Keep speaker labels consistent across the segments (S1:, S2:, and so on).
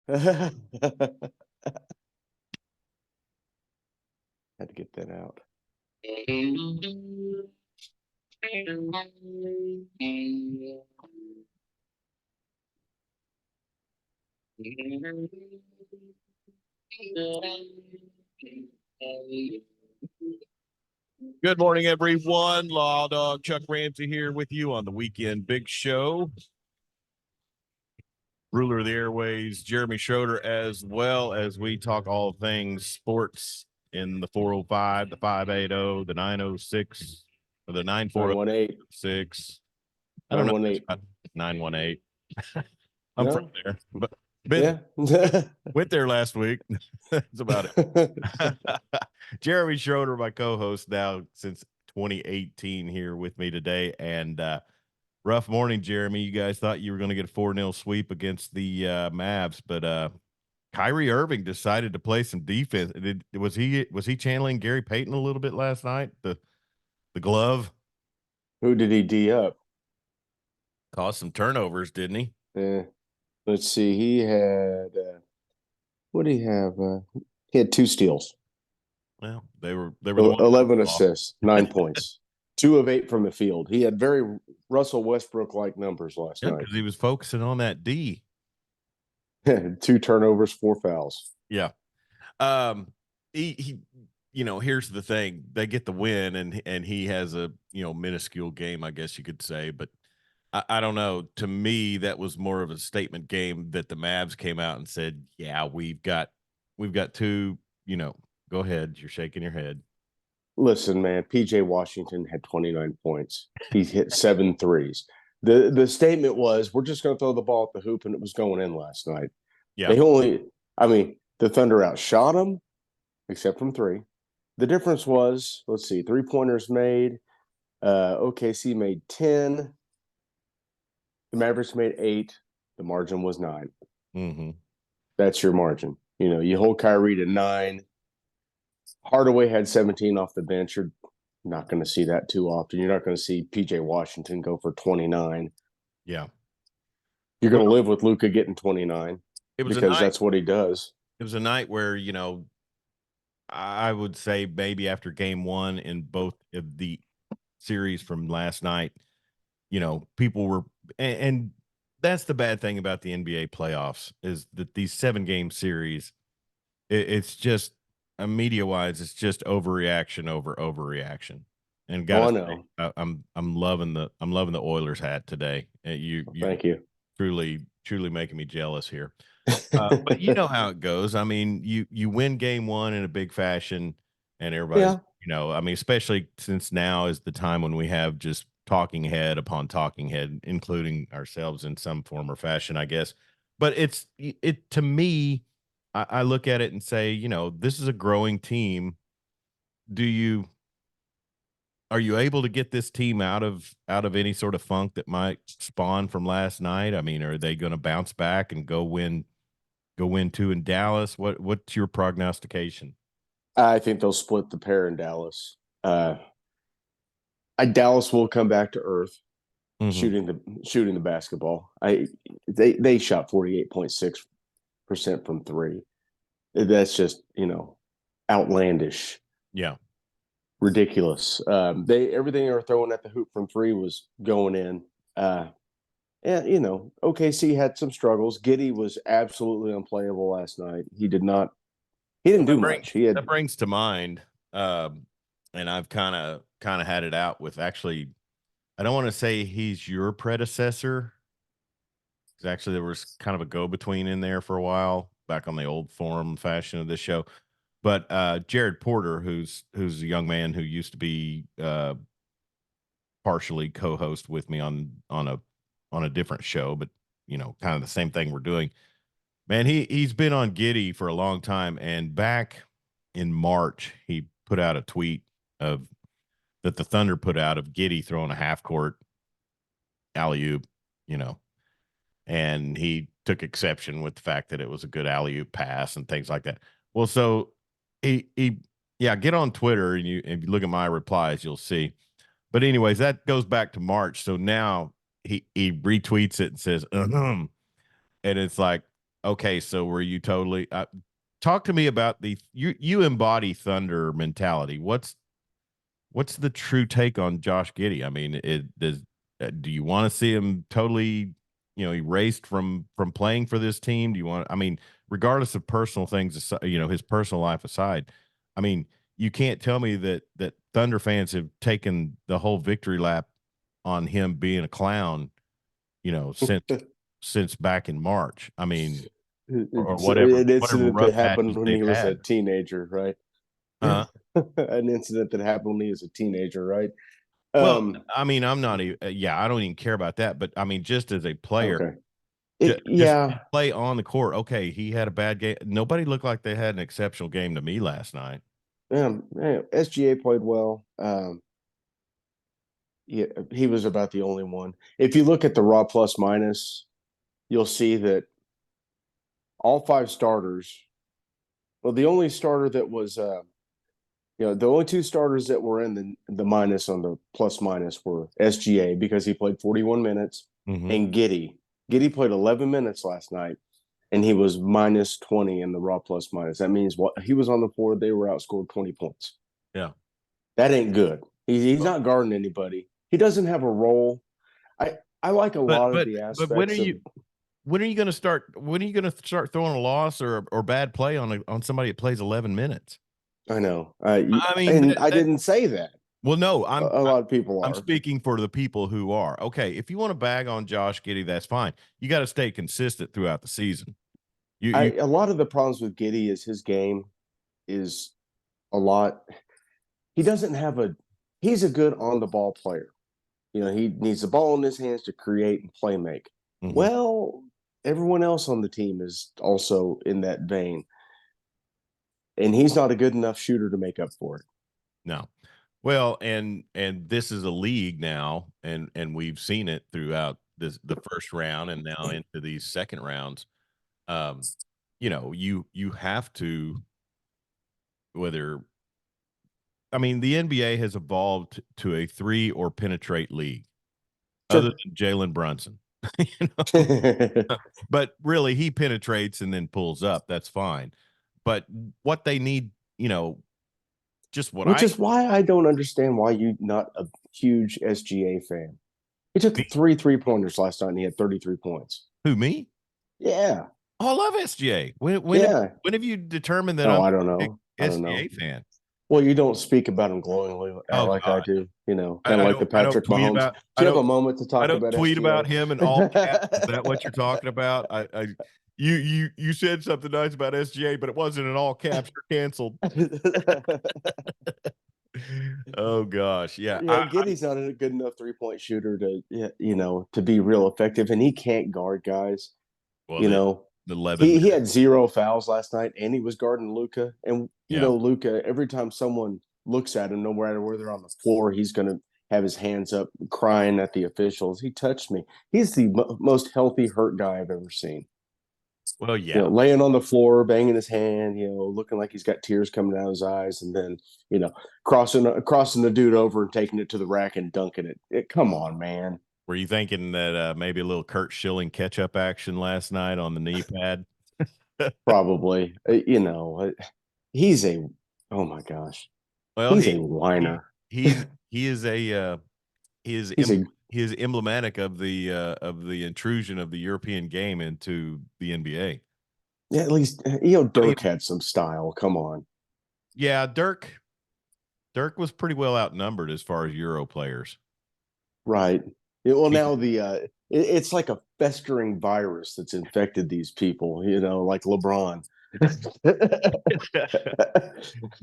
S1: Had to get that out.
S2: Good morning, everyone. Law Dog Chuck Ramsey here with you on the Weekend Big Show. Ruler of the airways, Jeremy Schroeder, as well as we talk all things sports in the 405, the 580, the 906, or the 9406. I don't know. 918. I'm
S1: No?
S2: from there, but went there last week. That's about it. Jeremy Schroeder, my co-host now since 2018, here with me today. And rough morning, Jeremy. You guys thought you were going to get a 4-0 sweep against the Mavs, but Kyrie Irving decided to play some defense. Was he channeling Gary Payton a little bit last night? The glove.
S1: Who did he D up?
S2: Caused some turnovers, didn't he?
S1: Let's see. He had what did he have? He had 2 steals.
S2: Well, they were
S1: 11 assists, 9 points, 2 of 8 from the field. He had very Russell Westbrook-like numbers last night
S2: because he was focusing on that D.
S1: 2 turnovers, 4 fouls.
S2: Yeah. He here's the thing. They get the win and he has a, minuscule game, I guess you could say, but I don't know. To me, that was more of a statement game that the Mavs came out and said, yeah, we've got 2, go ahead. You're shaking your head.
S1: Listen, man, PJ Washington had 29 points. He hit 7 threes. The statement was, we're just going to throw the ball at the hoop, and it was going in last night.
S2: Yeah.
S1: The Thunder outshot them, except from 3. The difference was, let's see, 3-pointers made. OKC made 10. The Mavericks made 8. The margin was 9.
S2: Mm-hmm.
S1: That's your margin. You hold Kyrie to 9. Hardaway had 17 off the bench. You're not going to see that too often. You're not going to see PJ Washington go for 29.
S2: Yeah.
S1: You're going to live with Luka getting 29 because that's what he does.
S2: It was a night where, I would say maybe after game 1 in both of the series from last night, people were, and that's the bad thing about the NBA playoffs is that these 7-game series, it's just, media-wise, it's just overreaction over overreaction. And
S1: know.
S2: I'm loving the Oilers hat today.
S1: Thank you.
S2: Truly making me jealous here. But you know how it goes. I mean, you win game 1 in a big fashion, and everybody's, especially since now is the time when we have just talking head upon talking head, including ourselves in some form or fashion, I guess. But it to me, I look at it and say, this is a growing team. Are you able to get this team out of any sort of funk that might spawn from last night? I mean, are they going to bounce back and go win 2 in Dallas? What's your prognostication?
S1: I think they'll split the pair in Dallas. Dallas will come back to earth, shooting the basketball. They shot 48.6% from 3. That's just outlandish.
S2: Yeah,
S1: ridiculous. Everything they were throwing at the hoop from 3 was going in. OKC had some struggles. Giddey was absolutely unplayable last night. He didn't do much.
S2: That brings to mind, and I've kind of had it out with, actually, I don't want to say he's your predecessor. Because actually there was kind of a go-between in there for a while back on the old form fashion of this show. But Jared Porter, who's a young man who used to be partially co-host with me on a different show, but kind of the same thing we're doing. Man, he's been on Giddey for a long time, and back in March he put out a tweet that the Thunder put out of Giddey throwing a half-court alley-oop, and he took exception with the fact that it was a good alley-oop pass and things like that. Well, so get on Twitter and if you look at my replies, you'll see. But anyways, that goes back to March. So now he retweets it and says, and it's like, Okay, so were you totally talk to me about you embody Thunder mentality. What's the true take on Josh Giddey? I mean, it does do you want to see him totally, erased from playing for this team? Do you want I mean, regardless of personal things, his personal life aside, I mean, you can't tell me that Thunder fans have taken the whole victory lap on him being a clown, since back in March. I mean, or
S1: It's
S2: whatever
S1: an
S2: whatever
S1: incident that
S2: rough
S1: happened
S2: patches
S1: when
S2: they've
S1: he was a
S2: had.
S1: teenager, right?
S2: Uh,
S1: An incident that happened when he was a teenager, right?
S2: well,
S1: Um,
S2: I mean, I'm not even, yeah, I don't even care about that. But I mean, just as a player,
S1: okay.
S2: just
S1: Yeah,
S2: play on the court. Okay, he had a bad game. Nobody looked like they had an exceptional game to me last night.
S1: yeah, SGA played well. Yeah, he was about the only one. If you look at the raw plus minus, you'll see that all five starters. Well, the only starter that was, the only two starters that were in the minus on the plus minus were SGA because he played 41 minutes,
S2: Mm-hmm.
S1: and Giddy. Giddy played 11 minutes last night, and he was minus 20 in the raw plus minus. That means what he was on the floor, they were outscored 20 points.
S2: Yeah.
S1: That ain't good. He's not guarding anybody. He doesn't have a role. I like a
S2: But
S1: lot of
S2: but
S1: the
S2: but when are
S1: aspects of.
S2: you when are you going to start? When are you going to start throwing a loss or bad play on somebody that plays 11 minutes?
S1: I know,
S2: I mean,
S1: and I didn't say that.
S2: well, no,
S1: A lot of people
S2: I'm
S1: are.
S2: speaking for the people who are. Okay, if you want to bag on Josh Giddey, that's fine. You got to stay consistent throughout the season. You
S1: A lot of the problems with Giddy is his game is a lot. He doesn't have a. He's a good on the ball player. He needs the ball in his hands to create and play make.
S2: Mhm.
S1: Well, everyone else on the team is also in that vein, and he's not a good enough shooter to make up for it.
S2: No. Well, and this is a league now, and we've seen it throughout the first round and now into these second rounds. Um, you have to, whether I mean, the NBA has evolved to a three or penetrate league, other
S1: Sure.
S2: than Jalen Brunson. you know, but really he penetrates and then pulls up. That's fine. But what they need, just what
S1: Which
S2: I
S1: is why I don't understand why you not a huge SGA fan. He took
S2: me,
S1: three pointers last night and he had 33 points.
S2: who me?
S1: Yeah.
S2: Oh, I love SGA.
S1: Yeah.
S2: When have you determined that
S1: Oh,
S2: I'm
S1: I
S2: a
S1: don't
S2: big
S1: know. I don't know.
S2: SGA fan?
S1: Well, you don't speak about him glowingly
S2: Oh
S1: like I
S2: God,
S1: do, kind of like the
S2: I don't
S1: Patrick
S2: tweet
S1: Mahomes.
S2: about
S1: Do you have a moment to
S2: I
S1: talk
S2: don't
S1: about
S2: tweet
S1: SGA?
S2: about him in all caps. Is that what you're talking about? You said something nice about SGA, but it wasn't in all caps. You're canceled. Oh gosh, yeah.
S1: Yeah, Giddy's not a good enough 3-point shooter to to be real effective, and he can't guard guys.
S2: Well,
S1: You know,
S2: the 11
S1: he had
S2: minutes.
S1: 0 fouls last night, and he was guarding Luca. And
S2: Yeah.
S1: Luca, every time someone looks at him, no matter where they're on the floor, he's going to have his hands up, crying at the officials. He touched me. He's the most healthy hurt guy I've ever seen.
S2: Well, yeah.
S1: Laying on the floor, banging his hand, looking like he's got tears coming out of his eyes, and then crossing the dude over and taking it to the rack and dunking it. Come on, man.
S2: Were you thinking that maybe a little Kurt Schilling catch-up action last night on the knee pad?
S1: Probably. He's a. Oh my gosh,
S2: Well,
S1: he's a
S2: he
S1: whiner.
S2: he is a he is
S1: He's a
S2: he is emblematic of the intrusion of the European game into the NBA.
S1: Yeah, at least
S2: I mean,
S1: Dirk had some style. Come on,
S2: yeah, Dirk was pretty well outnumbered as far as Euro players.
S1: right? Well,
S2: He,
S1: now it's like a festering virus that's infected these people. Like LeBron.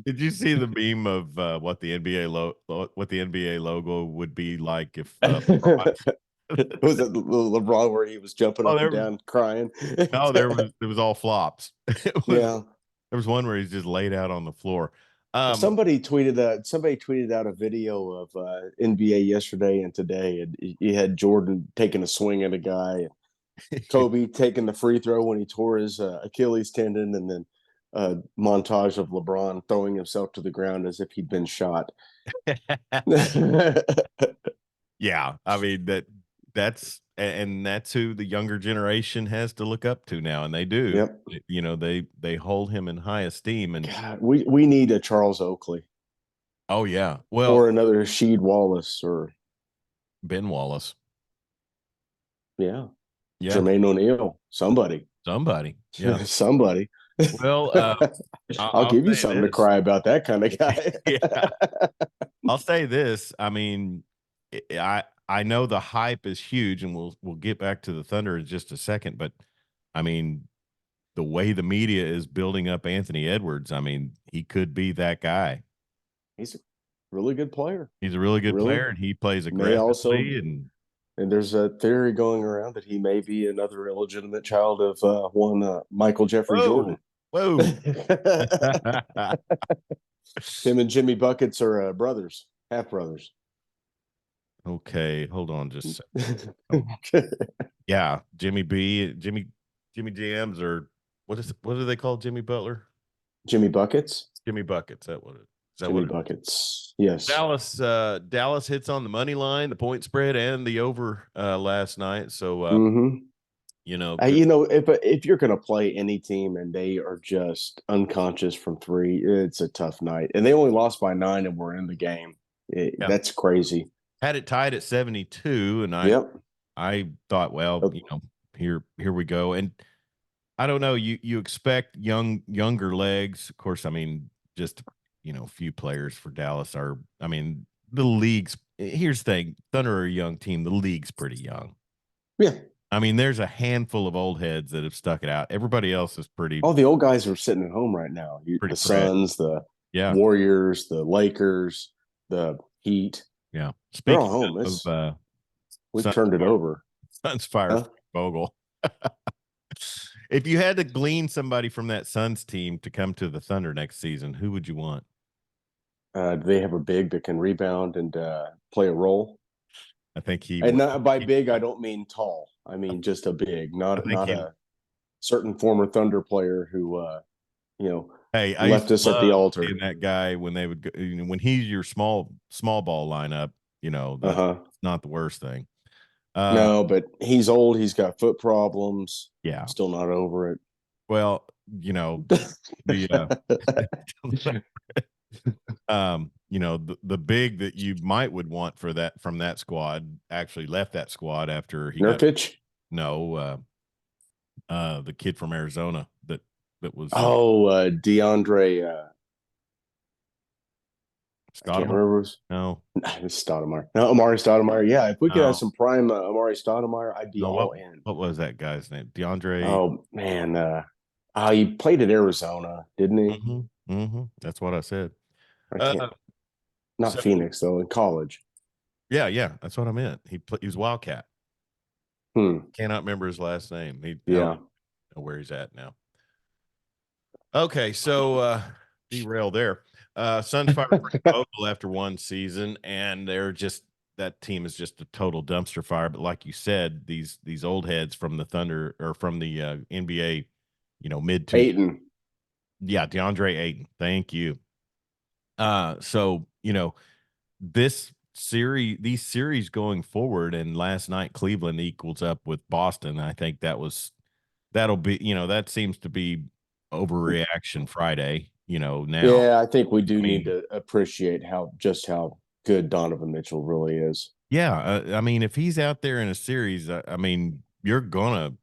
S2: did you see the meme of what the NBA logo would be like if
S1: Was it LeBron where he was jumping
S2: oh
S1: up and down crying?
S2: there was all flops.
S1: Yeah.
S2: There was one where he's just laid out on the floor.
S1: Somebody tweeted out a video of NBA yesterday and today, and you had Jordan taking a swing at a guy, Kobe taking the free throw when he tore his Achilles tendon, and then a montage of LeBron throwing himself to the ground as if he'd been shot.
S2: Yeah, I mean that's who the younger generation has to look up to now, and they do.
S1: Yep.
S2: You know, they hold him in high esteem. And
S1: God, we need a Charles Oakley
S2: oh yeah, well,
S1: or another Sheed Wallace or
S2: Ben Wallace,
S1: yeah,
S2: yeah,
S1: Jermaine O'Neal, somebody,
S2: somebody, yeah.
S1: somebody.
S2: Well,
S1: I'll
S2: I'll
S1: give you
S2: say
S1: something to
S2: this,
S1: cry about that kind of guy.
S2: yeah, I'll say this. I mean, I know the hype is huge, and we'll get back to the Thunder in just a second, but I mean, the way the media is building up Anthony Edwards, I mean, he could be that guy.
S1: He's a really good player.
S2: He's a really good
S1: Really
S2: player, and he plays
S1: may also,
S2: aggressively.
S1: and there's a theory going around that he may be another illegitimate child of one Michael Jeffrey
S2: Whoa,
S1: Jordan.
S2: whoa.
S1: Him and Jimmy Buckets are brothers, half brothers.
S2: Okay, hold on just a second. Yeah, Jimmy Jams, or what do they call Jimmy Butler?
S1: Jimmy Buckets.
S2: Jimmy Buckets. Is that
S1: Jimmy
S2: what it is?
S1: Buckets. Yes.
S2: Dallas hits on the money line, the point spread, and the over last night. So
S1: Mm-hmm.
S2: you know,
S1: If you're going to play any team and they are just unconscious from three, it's a tough night. And they only lost by 9 and were in the game.
S2: yeah,
S1: That's crazy.
S2: had it tied at 72, and
S1: Yep.
S2: I thought, well, you know, here we go. And I don't know, you expect younger legs. Of course, I mean, just a few players for Dallas are, I mean, the league's, here's the thing, Thunder are a young team. The league's pretty young.
S1: Yeah.
S2: I mean, there's a handful of old heads that have stuck it out. Everybody else is pretty
S1: All the old guys are sitting at home right now. The
S2: fresh.
S1: Suns, the
S2: Yeah.
S1: Warriors, the Lakers, the Heat.
S2: Yeah.
S1: They're
S2: Speaking
S1: all home.
S2: of
S1: We've turned it over.
S2: Suns fire Vogel. If you had to glean somebody from that Suns team to come to the Thunder next season, who would you want?
S1: Do they have a big that can rebound and play a role?
S2: I think he
S1: And
S2: would.
S1: not by big, I don't mean tall. I mean just a big,
S2: I think
S1: not a certain former Thunder player who
S2: Hey, I used
S1: left
S2: to
S1: us at the
S2: love
S1: altar.
S2: seeing that guy when they would go, when he's your small ball lineup. That's not the worst thing.
S1: No, but he's old. He's got foot problems.
S2: Yeah.
S1: Still not over it.
S2: Well, the the big that you would want for that from that squad actually left that squad after he
S1: Nurkic?
S2: the kid from Arizona that was
S1: DeAndre I can't remember.
S2: No,
S1: Stoudemire. No, Amari Stoudemire. Yeah, if we could have some prime Amari Stoudemire, I'd be all in.
S2: What was that guy's name? DeAndre.
S1: Oh man, he played at Arizona, didn't he?
S2: Mm-hmm, mm-hmm. That's what I said.
S1: I can't. Not Phoenix though. In college.
S2: Yeah, that's what I meant. He was Wildcat. Cannot remember his last name. I don't know where he's at now. Okay, so derail there. Suns fired Vogel after one season, and that team is just a total dumpster fire. But like you said, these old heads from the Thunder or from the NBA, mid to
S1: Ayton.
S2: Yeah, DeAndre Ayton. Thank you. So these series going forward, and last night Cleveland equals up with Boston. I think that'll be that seems to be overreaction Friday. Now.
S1: Yeah, I think we do need to appreciate how good Donovan Mitchell really is.
S2: Yeah, I mean, if he's out there in a series, I mean, you're gonna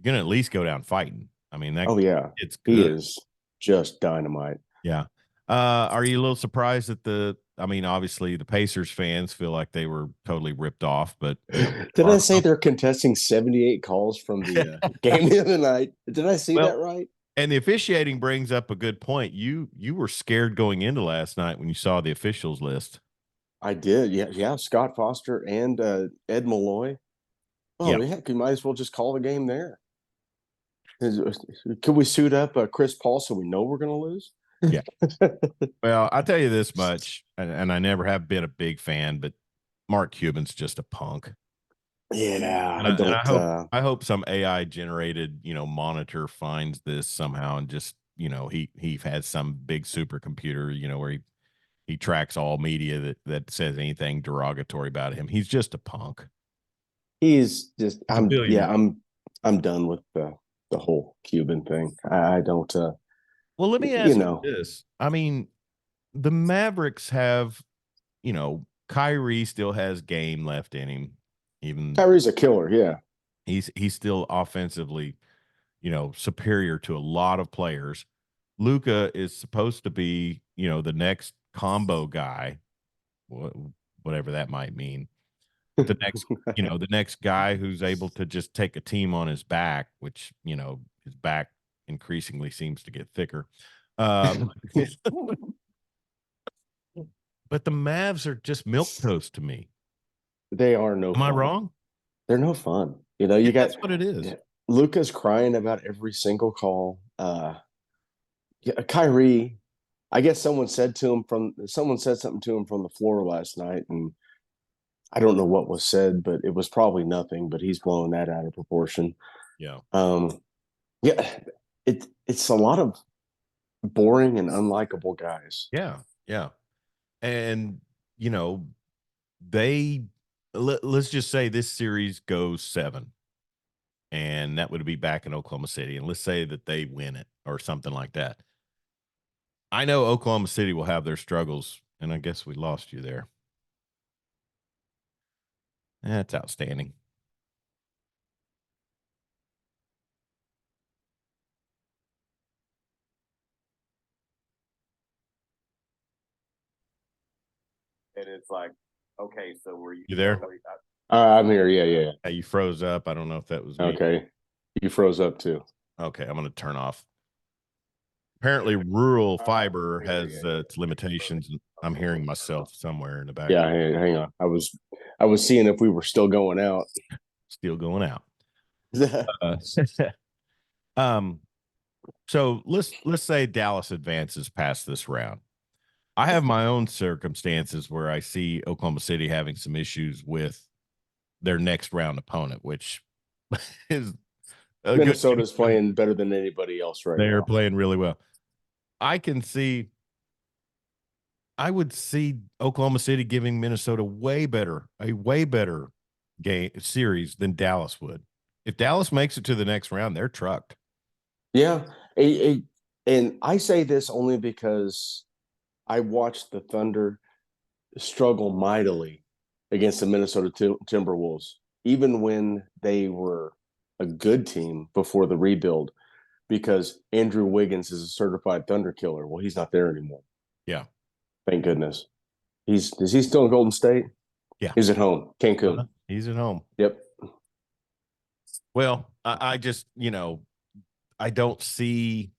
S2: at least go down fighting. I mean, it's good.
S1: He is just dynamite.
S2: Yeah. Are you a little surprised that obviously the Pacers fans feel like they were totally ripped off, but
S1: did I say they're contesting 78 calls from the game the other night? Did I see that right?
S2: And the officiating brings up a good point. You were scared going into last night when you saw the officials list.
S1: I did. Yeah. Scott Foster and Ed Malloy. Oh, heck, we might as well just call the game there. Could we suit up Chris Paul so we know we're going to lose?
S2: Yeah. Well, I'll tell you this much, and I never have been a big fan, but Mark Cuban's just a punk.
S1: Yeah,
S2: I hope some AI generated, monitor finds this somehow and just, he has some big supercomputer, where he tracks all media that says anything derogatory about him. He's just a punk.
S1: he's just
S2: He's a billionaire.
S1: I'm done with the whole Cuban thing. I don't
S2: Well, let me
S1: you
S2: ask
S1: know,
S2: you this. I mean, the Mavericks have, Kyrie still has game left in him. Even
S1: Kyrie's a killer, yeah.
S2: he's still offensively, superior to a lot of players. Luca is supposed to be, the next combo guy, whatever that might mean. The next, the next guy who's able to just take a team on his back, which, his back increasingly seems to get thicker. Um, but the Mavs are just milk toast to me.
S1: They are no
S2: Am I
S1: fun.
S2: wrong?
S1: They're no fun. You know, you got
S2: That's what it is.
S1: Luca's crying about every single call. Yeah, Kyrie, I guess someone said something to him from the floor last night, and I don't know what was said, but it was probably nothing. But he's blowing that out of proportion.
S2: Yeah.
S1: Um, yeah, it's a lot of boring and unlikable guys.
S2: Yeah. Yeah. And, you know, they let's just say this series goes 7, and that would be back in Oklahoma City, and let's say that they win it or something like that. I know Oklahoma City will have their struggles, and I guess we lost you there. That's outstanding.
S1: And it's like, okay, so were
S2: You there?
S1: I'm here. Yeah, yeah.
S2: Hey, you froze up. I don't know if that was me.
S1: Okay, you froze up too.
S2: Okay, I'm going to turn off. Apparently, rural fiber has its limitations. I'm hearing myself somewhere in the back.
S1: Yeah, hang on. I was seeing if we were still going out.
S2: Still going out. Uh, um, so let's say Dallas advances past this round. I have my own circumstances where I see Oklahoma City having some issues with their next round opponent, which is
S1: Minnesota's playing better than anybody else right
S2: They're
S1: now.
S2: playing really well. I would see Oklahoma City giving Minnesota a way better game series than Dallas would. If Dallas makes it to the next round, they're trucked.
S1: Yeah, and I say this only because I watched the Thunder struggle mightily against the Minnesota Timberwolves, even when they were a good team before the rebuild, because Andrew Wiggins is a certified Thunder killer. Well, he's not there anymore.
S2: Yeah.
S1: Thank goodness. Is he still in Golden State?
S2: Yeah.
S1: He's at home, Cancun.
S2: He's at home.
S1: Yep.
S2: Well, I just, I don't see,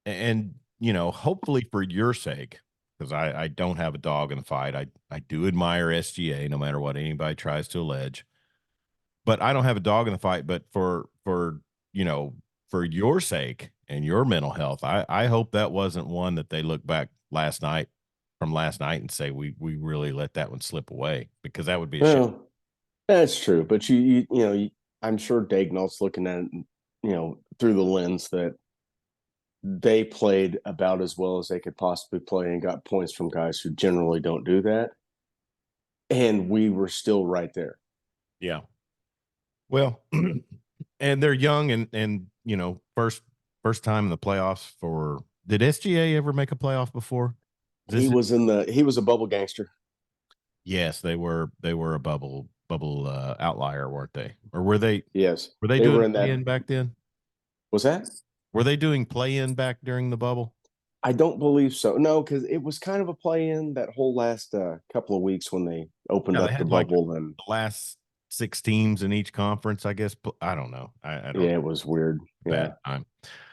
S2: and, hopefully for your sake, because I don't have a dog in the fight. I do admire SGA no matter what anybody tries to allege. But I don't have a dog in the fight. But for your sake and your mental health, I hope that wasn't one that they look back last night and say we really let that one slip away, because that would be a shame.
S1: Well, that's true, but I'm sure Dagnall's looking at it, through the lens that they played about as well as they could possibly play and got points from guys who generally don't do that, and we were still right there.
S2: Yeah. Well, and they're young, and first time in the playoffs for. Did SGA ever make a playoff before?
S1: He was a bubble gangster.
S2: Yes, they were a bubble outlier, weren't they? Or were they?
S1: Yes,
S2: Were they
S1: they
S2: doing
S1: were in
S2: play
S1: that.
S2: in back then?
S1: Was that?
S2: Were they doing play in back during the bubble?
S1: I don't believe so. No, because it was kind of a play in that whole last couple of weeks when they opened
S2: Yeah, they
S1: up the
S2: had like
S1: bubble, and
S2: the last 6 teams in each conference, I guess. I don't know. I don't
S1: yeah,
S2: know.
S1: it was weird.
S2: Bad
S1: Yeah,
S2: time.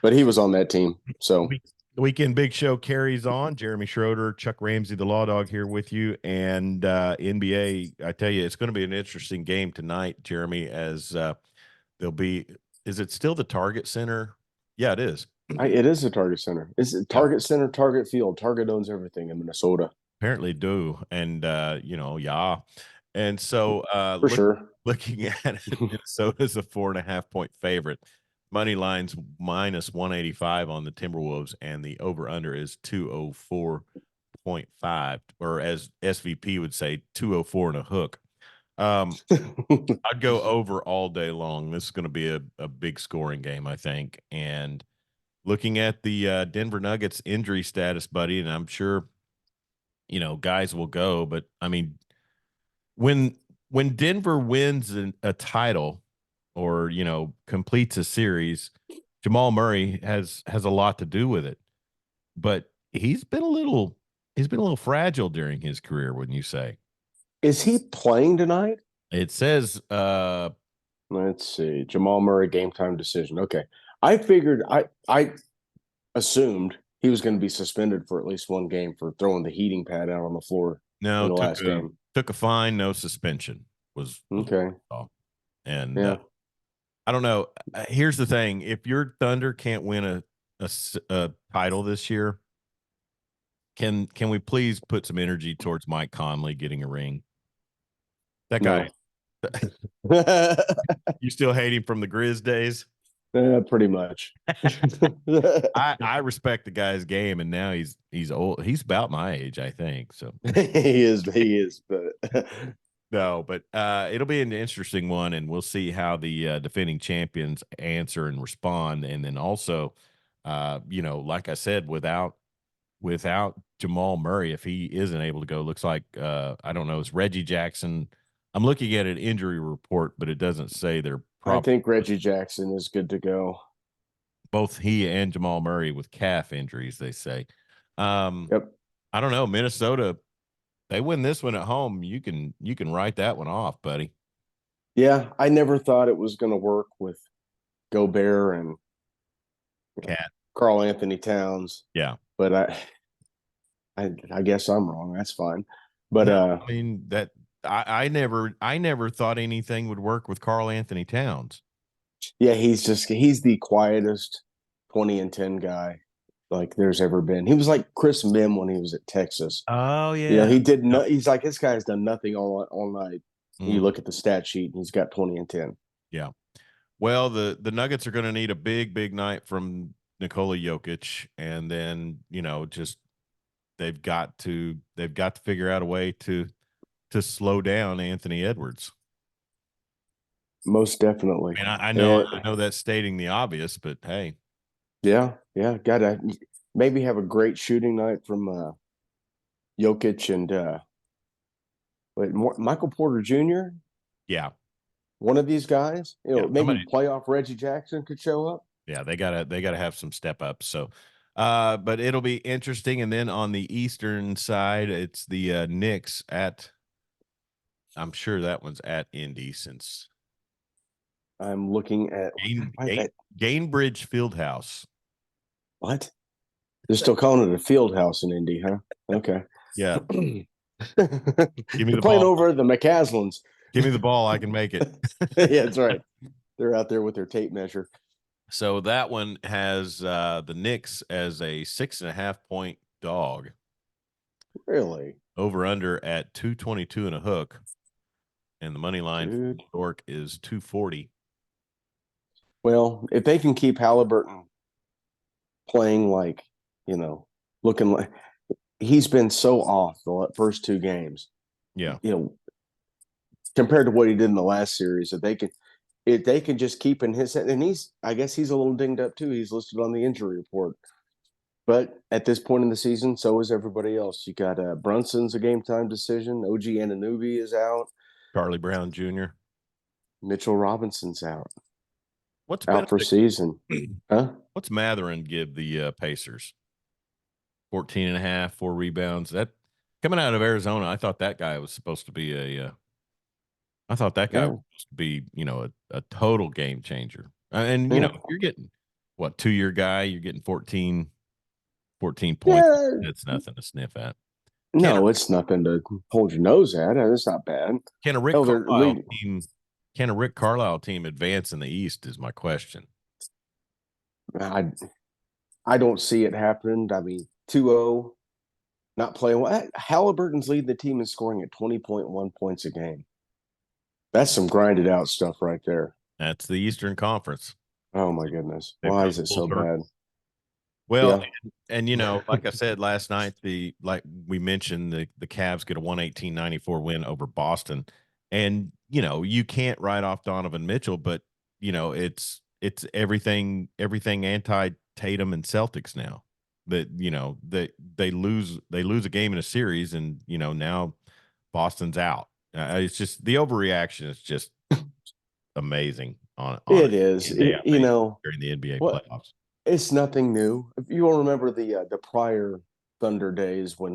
S1: but he was on that team, so.
S2: The Weekend Big Show carries on. Jeremy Schroeder, Chuck Ramsey, the Law Dog, here with you. And NBA, I tell you, it's going to be an interesting game tonight, Jeremy, as there'll be, is it still the Target Center? Yeah, it is.
S1: It is a Target Center. It's a Target Center, Target Field. Target owns everything in Minnesota.
S2: Apparently do. And, yeah. And so
S1: For sure.
S2: looking at it, Minnesota's a 4.5-point favorite. Money line's minus 185 on the Timberwolves, and the over-under is 204.5, or as SVP would say, 204 and a hook I'd go over all day long. This is going to be a big scoring game, I think. And looking at the Denver Nuggets injury status, buddy, and I'm sure guys will go, but I mean, when Denver wins a title or completes a series, Jamal Murray has a lot to do with it. But he's been a little fragile during his career, wouldn't you say?
S1: Is he playing tonight?
S2: It says
S1: Let's see. Jamal Murray game time decision. Okay. I assumed he was going to be suspended for at least one game for throwing the heating pad out on the floor in
S2: no,
S1: the last game.
S2: took a fine, no suspension was
S1: Okay.
S2: all. And
S1: Yeah.
S2: I don't know. Here's the thing: if your Thunder can't win a title this year, can we please put some energy towards Mike Conley getting a ring? That guy,
S1: No.
S2: you still hate him from the Grizz days?
S1: Pretty much.
S2: I respect the guy's game, and now he's old. He's about my age, I think. So
S1: He is, but
S2: no, but it'll be an interesting one, and we'll see how the defending champions answer and respond. And then also, like I said, without Jamal Murray, if he isn't able to go, looks like I don't know, it's Reggie Jackson. I'm looking at an injury report, but it doesn't say they're
S1: I
S2: probably
S1: think Reggie Jackson is good to go.
S2: both he and Jamal Murray with calf injuries, they say.
S1: Yep.
S2: I don't know. Minnesota, they win this one at home. You can write that one off, buddy.
S1: Yeah, I never thought it was going to work with Gobert and
S2: Cat.
S1: Carl Anthony Towns,
S2: Yeah.
S1: but I guess I'm wrong. That's fine. But
S2: No, I mean that I never thought anything would work with Carl Anthony Towns.
S1: yeah, he's the quietest 20 and 10 guy like there's ever been. He was like Chris Mim when he was at Texas.
S2: Oh
S1: He
S2: yeah.
S1: did not. He's like this guy's done nothing all night. You
S2: Mm,
S1: look at the stat sheet, and he's got 20 and 10.
S2: yeah. Well, the Nuggets are going to need a big night from Nikola Jokic, and then just they've got to figure out a way to slow down Anthony Edwards.
S1: Most definitely.
S2: I mean, I know
S1: And,
S2: I know that's stating the obvious, but hey,
S1: yeah, gotta maybe have a great shooting night from Jokic and Michael Porter Jr.
S2: yeah,
S1: One of these guys,
S2: yeah,
S1: maybe
S2: somebody,
S1: playoff Reggie Jackson could show up.
S2: yeah, they gotta have some step ups. So, but it'll be interesting. And then on the Eastern side, it's the Knicks at. I'm sure that one's at Indy since
S1: I'm looking at
S2: Gainbridge Fieldhouse.
S1: what? They're still calling it a field house in Indy, huh? Okay.
S2: Yeah,
S1: They're
S2: give me the
S1: playing
S2: ball.
S1: over the McCaslins.
S2: Give me the ball. I can make it.
S1: Yeah, that's right. They're out there with their tape measure.
S2: So that one has the Knicks as a 6.5 point dog.
S1: Really?
S2: Over under at 222 and a hook. And the money line for
S1: Dude.
S2: New York is 240.
S1: Well, if they can keep Halliburton playing looking like he's been so off the first two games,
S2: Yeah.
S1: Compared to what he did in the last series, if they can just keep in his head, and I guess he's a little dinged up too. He's listed on the injury report. But at this point in the season, so is everybody else. You got Brunson's a game time decision. OG Anunoby is out.
S2: Charlie Brown Jr.
S1: Mitchell Robinson's out.
S2: What's
S1: Out for season. Huh?
S2: What's Matherin give the Pacers? 14 and a half, 4 rebounds. That coming out of Arizona, I thought that guy was supposed to be I thought that guy
S1: Yeah.
S2: was supposed to be, a total game changer. And
S1: Yeah.
S2: if you're getting 2-year guy, you're getting 14 points.
S1: Yeah.
S2: That's nothing to sniff at.
S1: No, it's nothing to hold your nose at. It's not bad.
S2: Can a Rick
S1: Hell, they're
S2: Carlisle
S1: leading.
S2: team can a Rick Carlisle team advance in the East is my question.
S1: I don't see it happening. I mean, 2-0, not playing well. Halliburton's leading the team in scoring at 20.1 points a game. That's some grinded out stuff right there.
S2: That's the Eastern Conference.
S1: Oh my goodness.
S2: They've
S1: Why
S2: come
S1: is it
S2: full
S1: so
S2: circle.
S1: bad?
S2: Well,
S1: Yeah.
S2: and like I said last night, like we mentioned, the Cavs get a 118-94 win over Boston. And, you can't write off Donovan Mitchell, but, it's everything anti Tatum and Celtics now. That, they lose a game in a series, and, now Boston's out. It's just the overreaction is just amazing on
S1: It is.
S2: during the NBA
S1: What?
S2: playoffs.
S1: It's nothing new. If you will remember the prior Thunder days when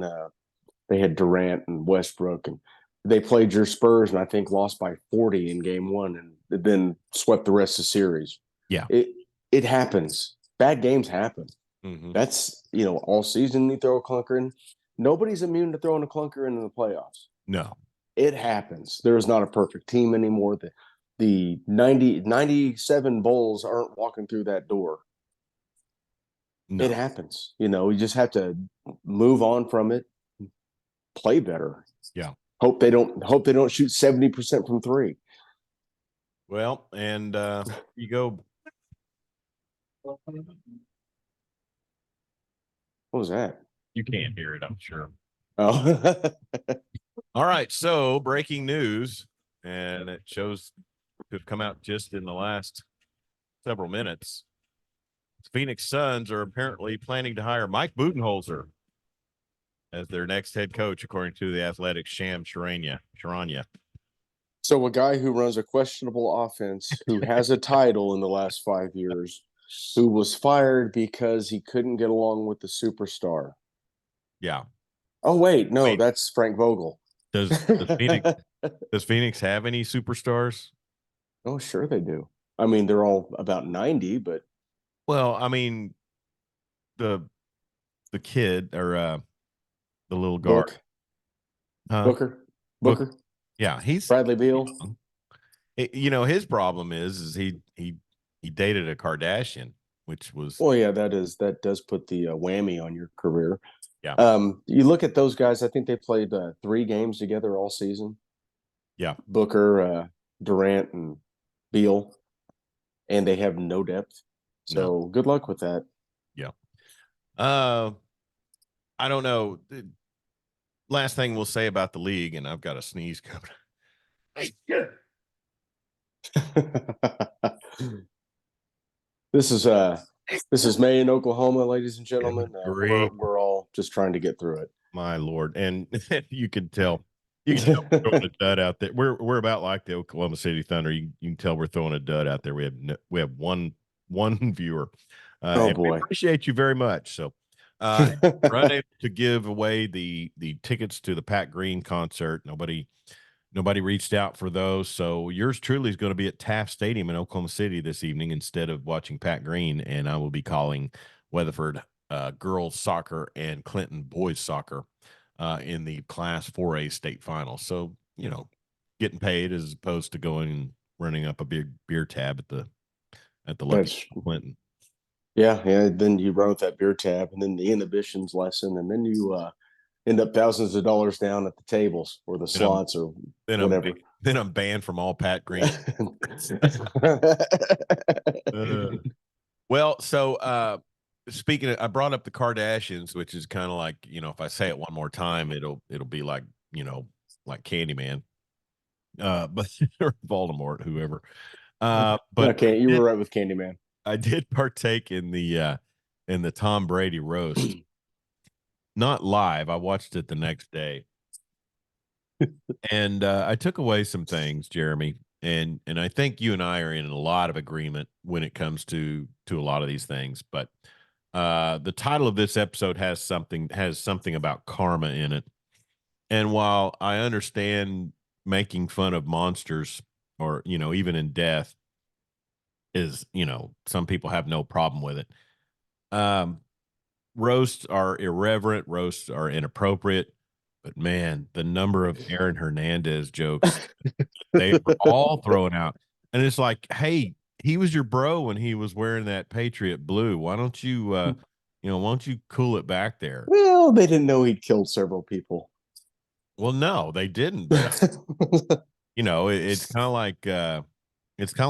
S1: they had Durant and Westbrook, and they played your Spurs, and I think lost by 40 in game one, and then swept the rest of the series.
S2: Yeah.
S1: It happens. Bad games happen.
S2: Mm-hmm.
S1: That's, all season you throw a clunker in. Nobody's immune to throwing a clunker in the playoffs.
S2: No.
S1: It happens. There is not a perfect team anymore. The 97 Bulls aren't walking through that door.
S2: No.
S1: It happens. You just have to move on from it, play better.
S2: Yeah.
S1: Hope they don't shoot 70% from three.
S2: Well, and you go.
S1: What was that?
S2: You can't hear it, I'm sure.
S1: Oh.
S2: All right. So breaking news, and it shows to have come out just in the last several minutes. The Phoenix Suns are apparently planning to hire Mike Budenholzer as their next head coach, according to the Athletic Sham Charania.
S1: So a guy who runs a questionable offense, who has a title in the last 5 years, who was fired because he couldn't get along with the superstar.
S2: Yeah.
S1: Oh, wait, no, that's Frank Vogel.
S2: Does Phoenix have any superstars?
S1: Oh, sure they do. I mean, they're all about 90, but.
S2: Well, I mean, the kid or the little guard.
S1: Booker.
S2: Yeah, he's
S1: Bradley Beal.
S2: His problem is he dated a Kardashian, which was.
S1: Well, yeah, that does put the whammy on your career.
S2: Yeah.
S1: You look at those guys. I think they played 3 games together all season.
S2: Yeah.
S1: Booker, Durant, and Beal, and they have no depth. So good luck with that.
S2: Yeah. I don't know. Last thing we'll say about the league, and I've got a sneeze coming.
S1: This is May in Oklahoma, ladies and gentlemen. We're all just trying to get through it.
S2: My Lord, and you can tell we're throwing a dud out there. We're about like the Oklahoma City Thunder. You can tell we're throwing a dud out there. We have one viewer.
S1: Oh boy,
S2: we appreciate you very much. So. We're unable to give away the tickets to the Pat Green concert. Nobody reached out for those. So yours truly is going to be at Taft Stadium in Oklahoma City this evening instead of watching Pat Green. And I will be calling Weatherford girls soccer and Clinton boys soccer in the Class 4A state final. So, getting paid as opposed to going and running up a big beer tab at the Lucky Clinton.
S1: Yeah. Then you run with that beer tab, and then the inhibitions lesson, and then you end up thousands of dollars down at the tables or the slots or whatever.
S2: Then I'm banned from all Pat Green. Well, so speaking of, I brought up the Kardashians, which is kind of like, if I say it one more time, it'll be like, like Candyman, but or Voldemort, whoever. But
S1: okay, you were right with Candyman.
S2: I did partake in the Tom Brady roast. Not live. I watched it the next day. And I took away some things, Jeremy, and I think you and I are in a lot of agreement when it comes to a lot of these things. But the title of this episode has something about karma in it. And while I understand making fun of monsters or, even in death is, some people have no problem with it. Roasts are irreverent, roasts are inappropriate, but man, the number of Aaron Hernandez jokes they were all thrown out. And it's like, hey, he was your bro when he was wearing that Patriot blue. Why don't you why don't you cool it back there?
S1: Well, they didn't know he'd killed several people.
S2: Well, no, they didn't. But it's kind of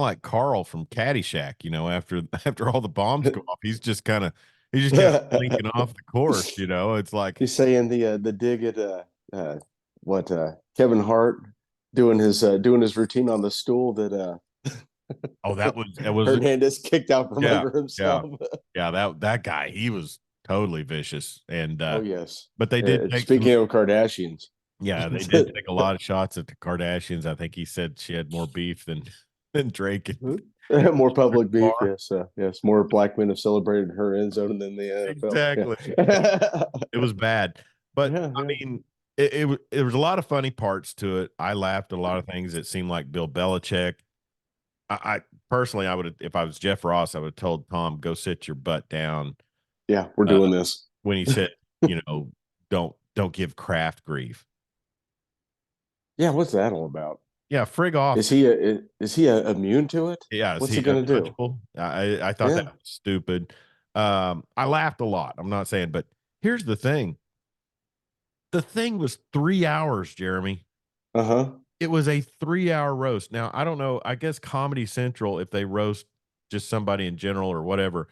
S2: like Carl from Caddyshack. After all the bombs go off, he's just kind of blinking off the course. It's like
S1: he's saying the dig at Kevin Hart. doing his routine on the stool that
S2: Oh, that was
S1: Hernandez kicked out from
S2: yeah,
S1: under
S2: yeah,
S1: himself.
S2: yeah. That guy, he was totally vicious, and
S1: Oh yes.
S2: but they did take some.
S1: Speaking of Kardashians,
S2: Yeah, they did take a lot of shots at the Kardashians. I think he said she had more beef than than Drake and
S1: more public beef.
S2: Lamar.
S1: Yes, yes. More black men have celebrated her end zone than the NFL.
S2: Exactly.
S1: Yeah,
S2: It was bad, but
S1: yeah,
S2: I
S1: yeah.
S2: mean, there was a lot of funny parts to it. I laughed at a lot of things that seemed like Bill Belichick. I personally, I would have, if I was Jeff Ross, I would have told Tom, go sit your butt down
S1: Yeah, we're
S2: uh,
S1: doing this.
S2: when he said, don't give Kraft grief.
S1: Yeah, what's that all about?
S2: Yeah, frig off.
S1: Is he immune to it?
S2: Yeah, is
S1: What's
S2: he
S1: it going to do?
S2: untouchable? I thought that
S1: Yeah.
S2: was stupid. I laughed a lot. I'm not saying, but here's the thing. The thing was 3 hours, Jeremy.
S1: Uh-huh.
S2: It was a 3 hour roast. Now, I don't know. I guess Comedy Central, if they roast just somebody in general or whatever,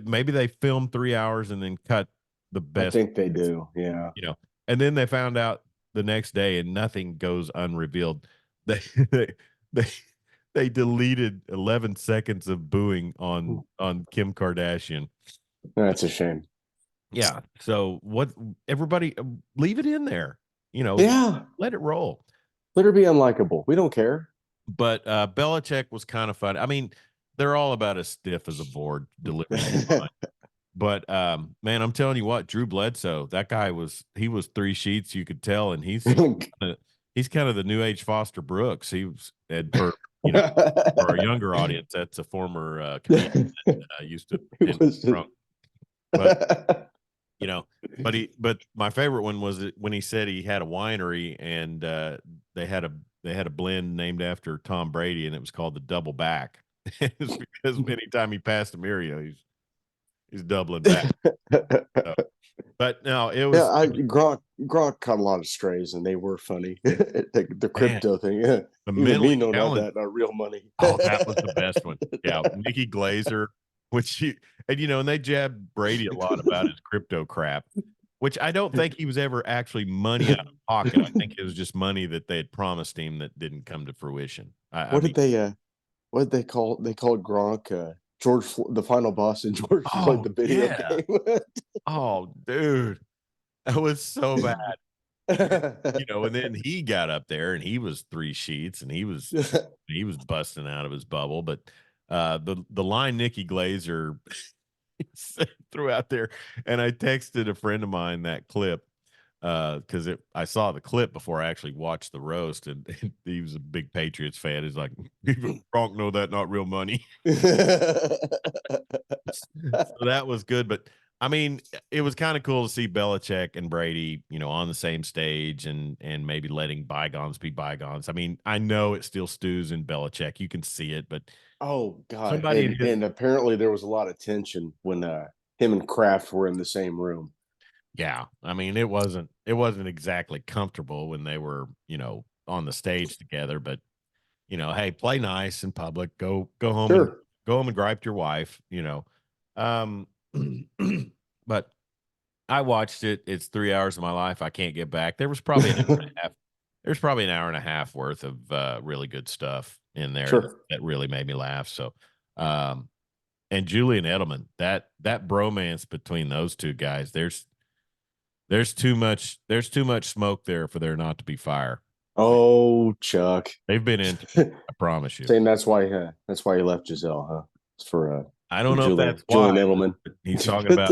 S2: maybe they film 3 hours and then cut the
S1: I
S2: best,
S1: think they do. Yeah.
S2: and then they found out the next day and nothing goes unrevealed. They they they deleted 11 seconds of booing on Kim Kardashian.
S1: That's a shame.
S2: Yeah. So what everybody leave it in there,
S1: Yeah.
S2: let it roll.
S1: Let her be unlikable. We don't care.
S2: But Belichick was kind of fun. I mean, they're all about as stiff as a board delivering. But man, I'm telling you what, Drew Bledsoe, that guy he was 3 sheets, you could tell, and he's kind of the new age Foster Brooks. He was, and for a younger audience, that's a former comedian that used to drunk. But but my favorite one was when he said he had a winery and they had a blend named after Tom Brady and it was called the Double Back. It's because anytime he passed a mirror, he's doubling back. So, but no, it was
S1: Gronk caught a lot of strays and they were funny. The
S2: man,
S1: crypto thing. Yeah.
S2: the
S1: Even me
S2: mentally
S1: know about
S2: challenged.
S1: that, not real money.
S2: Oh, that was the best one. Yeah, Nikki Glazer, and they jabbed Brady a lot about his crypto crap, which I don't think he was ever actually money out of pocket. I think it was just money that they had promised him that didn't come to fruition.
S1: What did they call? They called Gronk the final boss in George Floyd,
S2: Oh
S1: the video
S2: yeah.
S1: game.
S2: Oh dude, that was so bad. And then he got up there and he was 3 sheets and he was busting out of his bubble. But the line Nikki Glazer threw out there, and I texted a friend of mine that clip because I saw the clip before I actually watched the roast, and he was a big Patriots fan. He's like, Gronk know that not real money. So that was good, but I mean, it was kind of cool to see Belichick and Brady, on the same stage and maybe letting bygones be bygones. I mean, I know it still stews in Belichick. You can see it, but
S1: Oh God!
S2: somebody in his
S1: And apparently there was a lot of tension when him and Kraft were in the same room.
S2: yeah, I mean, it wasn't exactly comfortable when they were, on the stage together, but hey, play nice in public. Go home and
S1: Sure.
S2: gripe to your wife. Um, but I watched it. It's 3 hours of my life I can't get back. There was probably an hour and a half. There's probably an hour and a half worth of really good stuff in there that,
S1: Sure.
S2: that really made me laugh. So, and Julian Edelman, that bromance between those two guys, there's too much smoke there for there not to be fire.
S1: Oh, Chuck.
S2: They've been into it, I promise you.
S1: Saying that's why he left Giselle, huh? It's
S2: I
S1: for
S2: don't know if that's
S1: Julian
S2: why.
S1: Edelman.
S2: He's talking about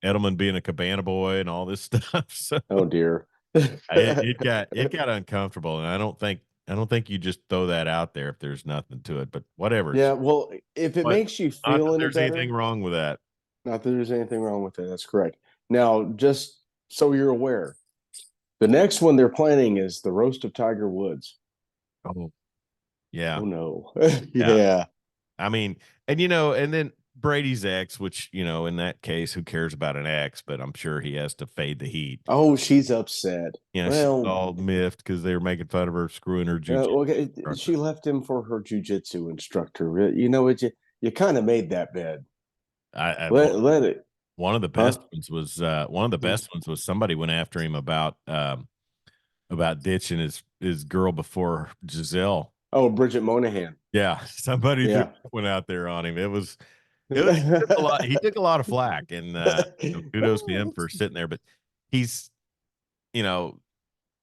S2: Edelman being a cabana boy and all this stuff. So
S1: Oh dear.
S2: it got uncomfortable, and I don't think you just throw that out there if there's nothing to it. But whatever.
S1: Yeah, well, if it
S2: But
S1: makes you
S2: not
S1: feel
S2: that
S1: any
S2: there's anything
S1: better,
S2: wrong with that.
S1: not that there's anything wrong with it. That's correct. Now, just so you're aware, the next one they're planning is the roast of Tiger Woods.
S2: Oh yeah,
S1: Oh no.
S2: yeah.
S1: Yeah.
S2: I mean, and then Brady's ex, which in that case, who cares about an ex? But I'm sure he has to fade the heat.
S1: Oh, she's upset.
S2: She's
S1: Well,
S2: all miffed because they were making fun of her screwing her jujitsu
S1: okay,
S2: instructor.
S1: she left him for her jujitsu instructor. You kind of made that bed.
S2: I
S1: Let it,
S2: one of the
S1: huh?
S2: best ones was somebody went after him about ditching his girl before Giselle.
S1: Oh, Bridget Moynihan.
S2: Yeah, somebody threw
S1: Yeah.
S2: that one out there on him. He took a lot. He took a lot of flack, and kudos to him for sitting there. But he's, you know,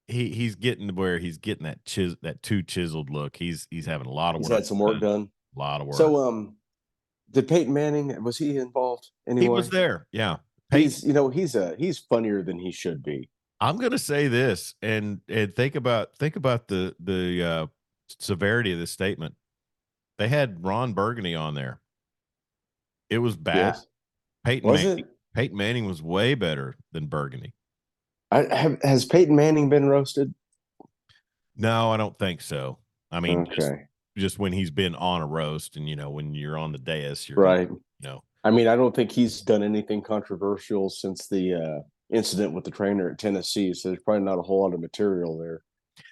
S2: he's getting to where he's getting that too chiseled look. He's having a lot of
S1: He's
S2: work
S1: had some work
S2: done,
S1: done.
S2: a lot of work.
S1: So, did Peyton Manning, was he involved
S2: He
S1: anyway?
S2: was there. Yeah, Peyton.
S1: He's funnier than he should be.
S2: I'm gonna say this, and think about the severity of this statement. They had Ron Burgundy on there. It was bad.
S1: Yes.
S2: Peyton
S1: Was
S2: Manning.
S1: it?
S2: Peyton Manning was way better than Burgundy.
S1: Has Peyton Manning been roasted?
S2: No, I don't think so. I mean,
S1: Okay.
S2: just when he's been on a roast, and when you're on the dais, you're
S1: Right.
S2: gonna.
S1: I mean, I don't think he's done anything controversial since the incident with the trainer at Tennessee. So there's probably not a whole lot of material there.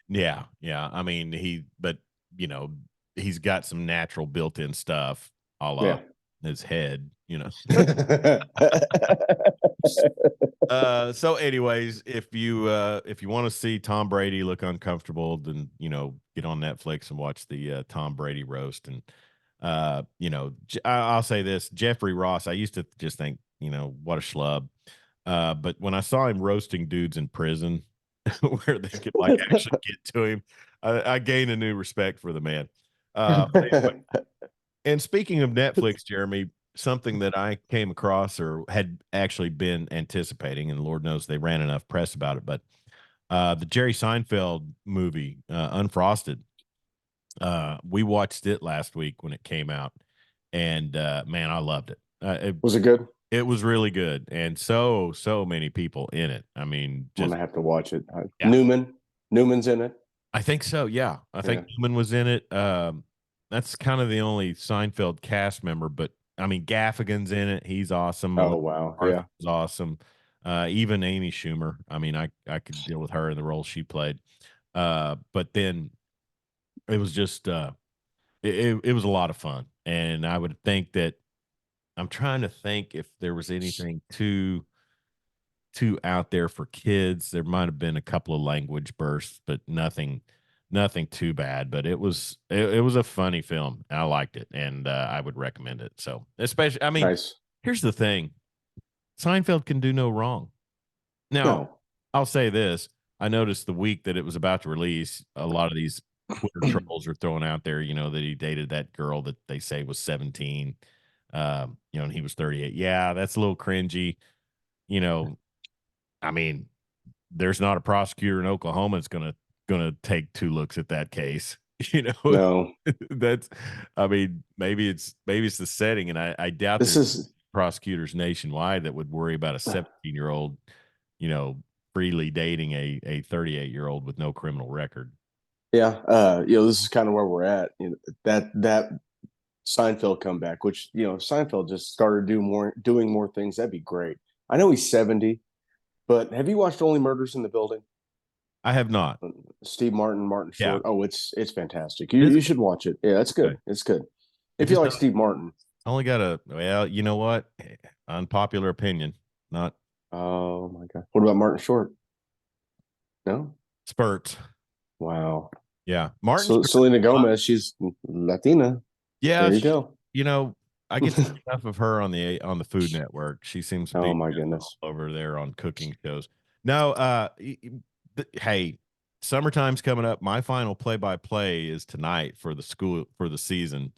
S2: Yeah, yeah. I mean, but you know, he's got some natural built-in stuff, a la
S1: Yeah.
S2: his head. So anyways, if you want to see Tom Brady look uncomfortable, then get on Netflix and watch the Tom Brady roast. And I'll say this: Jeffrey Ross, I used to just think, what a schlub. But when I saw him roasting dudes in prison where they could like actually get to him, I gained a new respect for the man. Anyway, and speaking of Netflix, Jeremy, something that I came across or had actually been anticipating, and Lord knows they ran enough press about it, but the Jerry Seinfeld movie, Unfrosted, we watched it last week when it came out, and man, I loved it.
S1: Was it good?
S2: It was really good, and so many people in it. I mean,
S1: I'm
S2: just
S1: gonna have to watch it.
S2: yeah,
S1: Newman's in it.
S2: I think so. Yeah, I think
S1: Yeah.
S2: Newman was in it. That's kind of the only Seinfeld cast member, but I mean, Gaffigan's in it. He's awesome.
S1: Oh
S2: Melissa
S1: wow.
S2: McCarthy
S1: Yeah.
S2: was awesome. Even Amy Schumer. I mean, I could deal with her in the role she played. But then it was just it was a lot of fun, and I would think that I'm trying to think if there was anything too out there for kids. There might have been a couple of language bursts, but nothing too bad. But it was a funny film. I liked it, and I would recommend it. So, especially, I mean,
S1: Nice.
S2: here's the thing: Seinfeld can do no wrong. Now,
S1: No.
S2: I'll say this: I noticed the week that it was about to release, a lot of these Twitter trolls are throwing out there, that he dated that girl that they say was 17, and he was 38. Yeah, that's a little cringy. You know, I mean, there's not a prosecutor in Oklahoma that's gonna take two looks at that case.
S1: No.
S2: That's, I mean, maybe it's the setting, and I doubt
S1: This
S2: there's
S1: is
S2: prosecutors nationwide that would worry about a 17-year-old, freely dating a 38-year-old with no criminal record.
S1: yeah. This is kind of where we're at. That Seinfeld comeback, which Seinfeld just started doing more things. That'd be great. I know he's 70, but have you watched Only Murders in the Building?
S2: I have not.
S1: Steve Martin, Martin
S2: Yeah,
S1: Short. Oh, it's fantastic. You
S2: it's
S1: you should watch it. Yeah, that's
S2: okay.
S1: good. It's good.
S2: It
S1: If you
S2: just
S1: like Steve Martin.
S2: only got well, you know what? Unpopular opinion, not
S1: Oh my God. What about Martin Short? No?
S2: spurts.
S1: Wow.
S2: Yeah, Martin.
S1: So Selena Gomez, she's Latina.
S2: Yeah,
S1: There you go.
S2: you know, I get to see enough of her on the Food Network. She seems to
S1: Oh
S2: be
S1: my
S2: all
S1: goodness.
S2: over there on cooking shows. No, hey, summertime's coming up. My final play-by-play is tonight for the season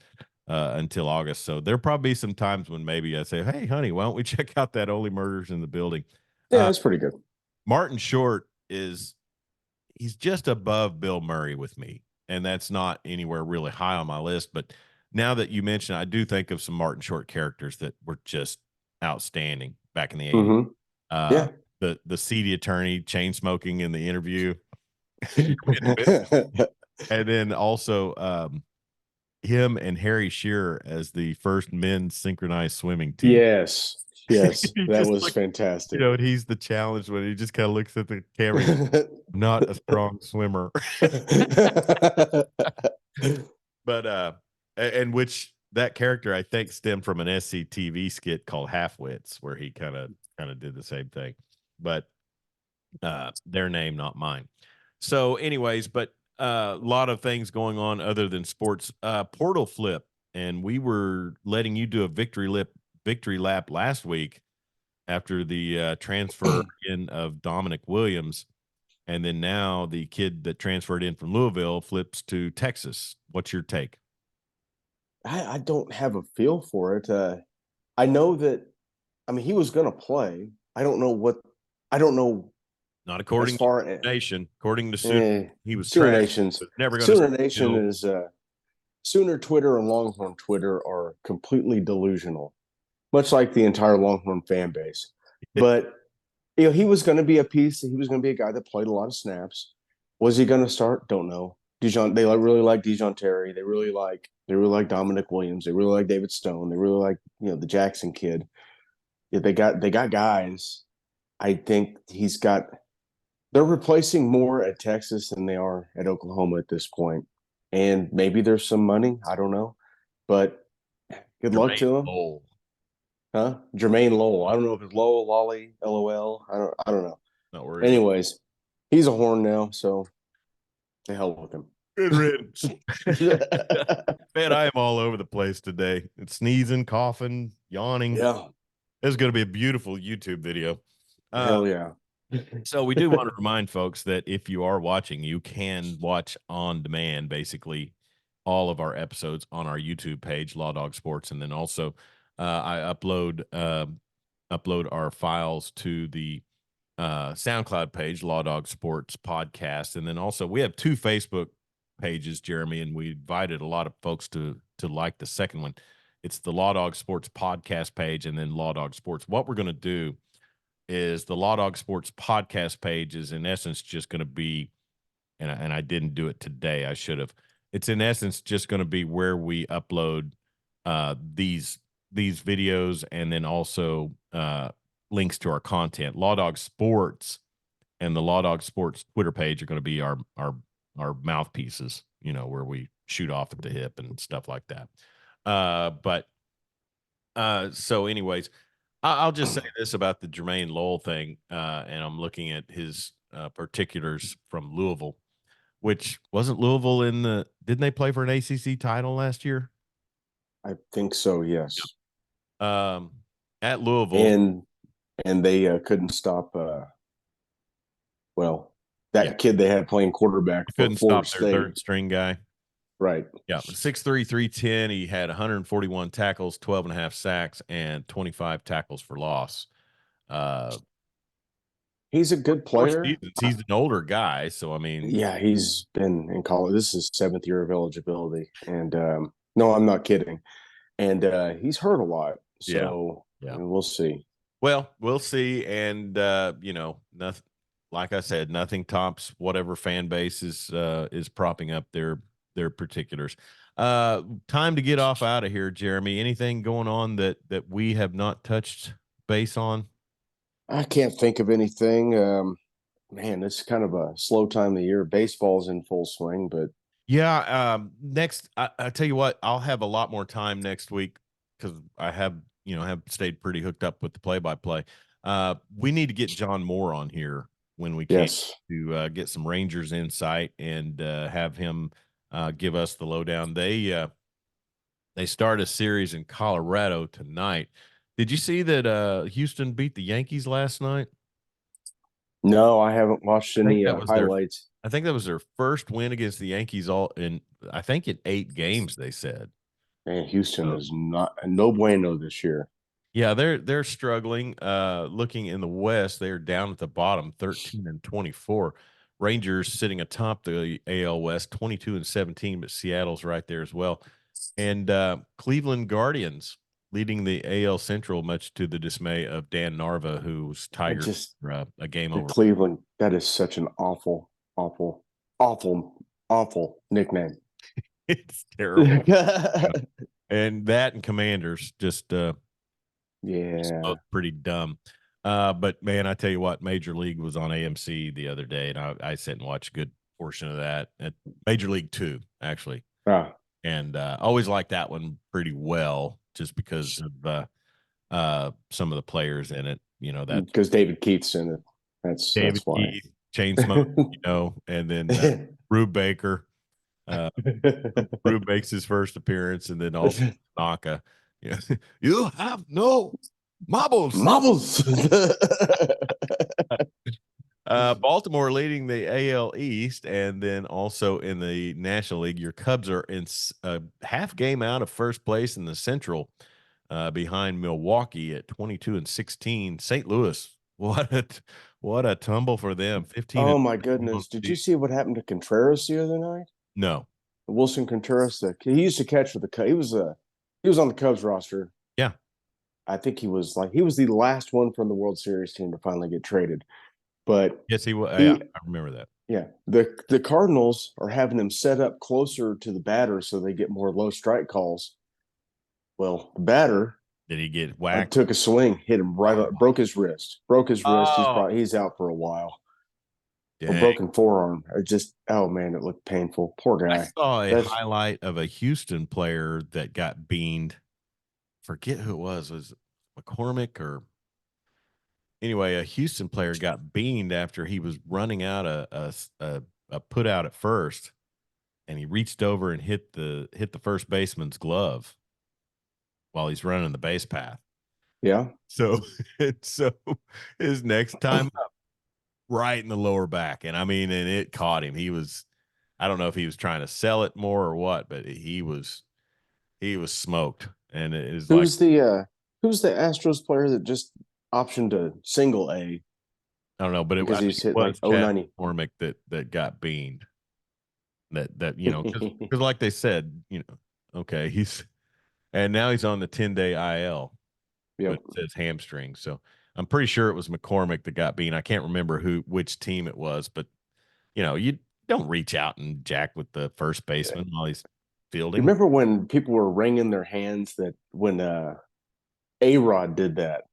S2: until August. So there'll probably be some times when maybe I say, "Hey, honey, why don't we check out that Only Murders in the Building?"
S1: Yeah,
S2: Uh,
S1: that's pretty good.
S2: Martin Short he's just above Bill Murray with me, and that's not anywhere really high on my list. But now that you mention, I do think of some Martin Short characters that were just outstanding back in the 80s.
S1: Mm-hmm.
S2: Uh,
S1: Yeah.
S2: the seedy attorney chain smoking in the interview, and then also him and Harry Shearer as the first men's synchronized swimming team.
S1: Yes. Yes.
S2: He
S1: That
S2: just
S1: was
S2: like,
S1: fantastic.
S2: and he's the challenge when he just kind of looks at the camera. He goes, not a strong swimmer. But and which that character I think stemmed from an SCTV skit called Halfwits, where he kind of did the same thing, but their name, not mine. So, anyways, but a lot of things going on other than sports. Portal flip, and we were letting you do a victory lap last week after the transfer in of Dominic Williams, and then now the kid that transferred in from Louisville flips to Texas. What's your take?
S1: I don't have a feel for it. I know that. I mean, he was going to play. I don't know what. I don't know
S2: Not
S1: as
S2: according to
S1: far as
S2: Nation. According to Sooner, he was
S1: Sooner
S2: trash.
S1: Nation's
S2: Was never going to
S1: Sooner Nation
S2: still.
S1: is Sooner Twitter and Longhorn Twitter are completely delusional, much like the entire Longhorn fan base. But he was going to be a piece. He was going to be a guy that played a lot of snaps. Was he going to start? Don't know. They really like Dijon Terry. They really like Dominic Williams. They really like David Stone. They really like the Jackson kid. Yeah, they got guys. I think they're replacing more at Texas than they are at Oklahoma at this point. And maybe there's some money. I don't know. But good luck
S2: Jermaine
S1: to him.
S2: Lowell.
S1: Huh? Jermaine Lowell. I don't know if it's Lowell, Lolly, LOL. I don't know.
S2: Not worried about.
S1: Anyways, he's a horn now, so the hell with him.
S2: Good riddance. Man, I am all over the place today. It's sneezing, coughing, yawning.
S1: Yeah.
S2: It's going to be a beautiful YouTube video.
S1: Hell yeah.
S2: So we do want to remind folks that if you are watching, you can watch on demand, basically all of our episodes on our YouTube page, Law Dog Sports, and then also I upload our files to the SoundCloud page, Law Dog Sports Podcast, and then also we have 2 Facebook pages, Jeremy, and we invited a lot of folks to like the second one. It's the Law Dog Sports Podcast page, and then Law Dog Sports. What we're going to do is the Law Dog Sports Podcast page is in essence just going to be, and I didn't do it today. I should have. It's in essence just going to be where we upload these videos, and then also links to our content. Law Dog Sports and the Law Dog Sports Twitter page are going to be our mouthpieces, where we shoot off at the hip and stuff like that. So anyways, I'll just say this about the Jermaine Lowell thing, and I'm looking at his particulars from Louisville, which wasn't Louisville didn't they play for an ACC title last year?
S1: I think so, yes.
S2: At Louisville.
S1: And they couldn't stop that kid they had playing quarterback for
S2: Couldn't
S1: Florida
S2: stop their
S1: State.
S2: third string guy.
S1: Right.
S2: Yeah. 6'3", 310. He had 141 tackles, 12 and a half sacks, and 25 tackles for loss.
S1: He's a good player.
S2: He's an older guy, so I mean,
S1: yeah, he's been in college. This is 7th year of eligibility, and no, I'm not kidding. And he's hurt a lot, so
S2: yeah.
S1: I mean, we'll see.
S2: Well, we'll see, and nothing. Like I said, nothing tops whatever fan base is propping up their particulars. Time to get off out of here, Jeremy. Anything going on that we have not touched base on?
S1: I can't think of anything. Man, it's kind of a slow time of the year. Baseball's in full swing, but
S2: next, I tell you what, I'll have a lot more time next week because I have stayed pretty hooked up with the play-by-play. We need to get John Moore on here when we can to get some Rangers insight and have him give us the lowdown. They start a series in Colorado tonight. Did you see that Houston beat the Yankees last night?
S1: No, I haven't watched any highlights.
S2: I think that was their first win against the Yankees in 8 games, they said.
S1: Man, Houston is no bueno this year.
S2: Yeah, they're struggling. Looking in the West, they're down at the bottom, 13-24. Rangers sitting atop the AL West, 22-17, but Seattle's right there as well. And Cleveland Guardians leading the AL Central, much to the dismay of Dan Narva, who's Tigers a game over.
S1: Cleveland, that is such an awful, awful, awful, awful nickname.
S2: It's terrible. And that and Commanders just pretty dumb. But man, I tell you what, Major League was on AMC the other day, and I sat and watched a good portion of that at Major League 2, actually. And always liked that one pretty well, just because of some of the players in it. That
S1: because David Keith's in it. That's why.
S2: chain smoke, and then Rube Baker. Rube makes his first appearance, and then also Naka. Yeah, you have no marbles.
S1: Marbles.
S2: Baltimore leading the AL East, and then also in the National League, your Cubs are in a half game out of first place in the Central, behind Milwaukee at 22-16. St. Louis, what a tumble for them. 15.
S1: Oh my goodness! Did you see what happened to Contreras the other night?
S2: No.
S1: Wilson Contreras. He used to catch for the Cubs. He was on the Cubs roster.
S2: Yeah.
S1: I think he was the last one from the World Series team to finally get traded. But
S2: yes, he was. Yeah, I remember that.
S1: Yeah, the Cardinals are having him set up closer to the batter so they get more low strike calls. Well, the batter
S2: did he get whacked?
S1: Took a swing, hit him right up, broke his wrist. He's out for a while. A broken forearm. Oh man, it looked painful. Poor guy.
S2: I saw a highlight of a Houston player that got beaned. Forget who it was. Was it McCormick or anyway? A Houston player got beaned after he was running out a put out at first, and he reached over and hit the first baseman's glove while he's running the base path.
S1: Yeah.
S2: So his next time up, right in the lower back, and it caught him. He was, I don't know if he was trying to sell it more or what, but he was smoked. And it is
S1: who's the Astros player that just optioned to single A?
S2: I don't know, but
S1: because he's hit like 090
S2: McCormick that got beaned. That because like they said, okay, and now he's on the 10-day IL.
S1: Yeah,
S2: it says hamstring. So I'm pretty sure it was McCormick that got beaned. I can't remember which team it was, but you don't reach out and jack with the first baseman while he's fielding.
S1: You remember when people were wringing their hands that when A-Rod did that?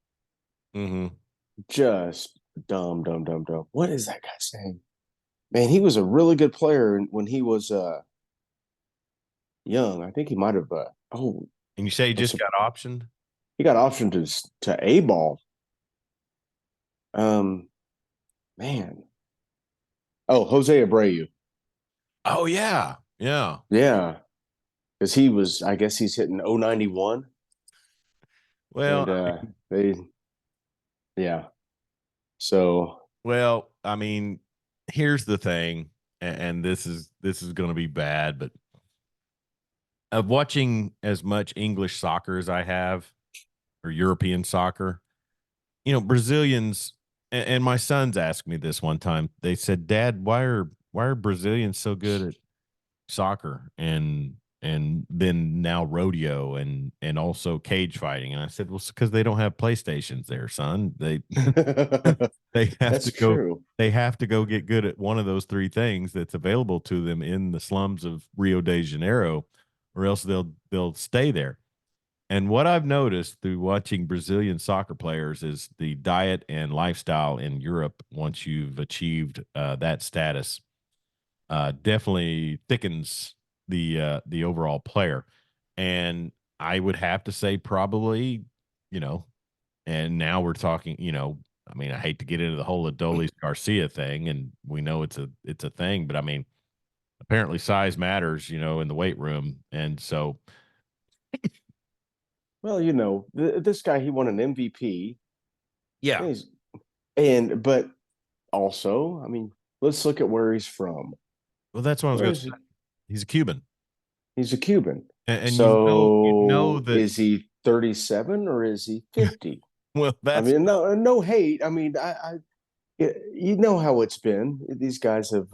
S2: Mm-hmm.
S1: Just dumb. What is that guy saying? Man, he was a really good player when he was young. I think he might have.
S2: And you say he just got optioned?
S1: He got optioned to A-ball. Man. Oh, Jose Abreu.
S2: Oh yeah.
S1: Because he was, I guess he's hitting 091.
S2: Well,
S1: yeah. So,
S2: well, here's the thing, and this is going to be bad, but of watching as much English soccer as I have, or European soccer, Brazilians, and my sons asked me this one time. They said, "Dad, why are Brazilians so good at soccer and then now rodeo and also cage fighting?" And I said, "Well, because they don't have PlayStations there, son. They have to go.
S1: True.
S2: They have to go get good at one of those three things that's available to them in the slums of Rio de Janeiro, or else they'll stay there." And what I've noticed through watching Brazilian soccer players is the diet and lifestyle in Europe, once you've achieved that status, definitely thickens the overall player. And I would have to say probably, and now we're talking, I hate to get into the whole Adolis Garcia thing, and we know it's a thing, but apparently size matters, in the weight room. And so
S1: well, this guy, he won an MVP.
S2: Yeah.
S1: But also, let's look at where he's from.
S2: Well, that's what I was going to say. He's a Cuban.
S1: He's a Cuban.
S2: And so you know that.
S1: Is he 37 or is he 50?
S2: Well, that's
S1: no hate. You know how it's been. These guys have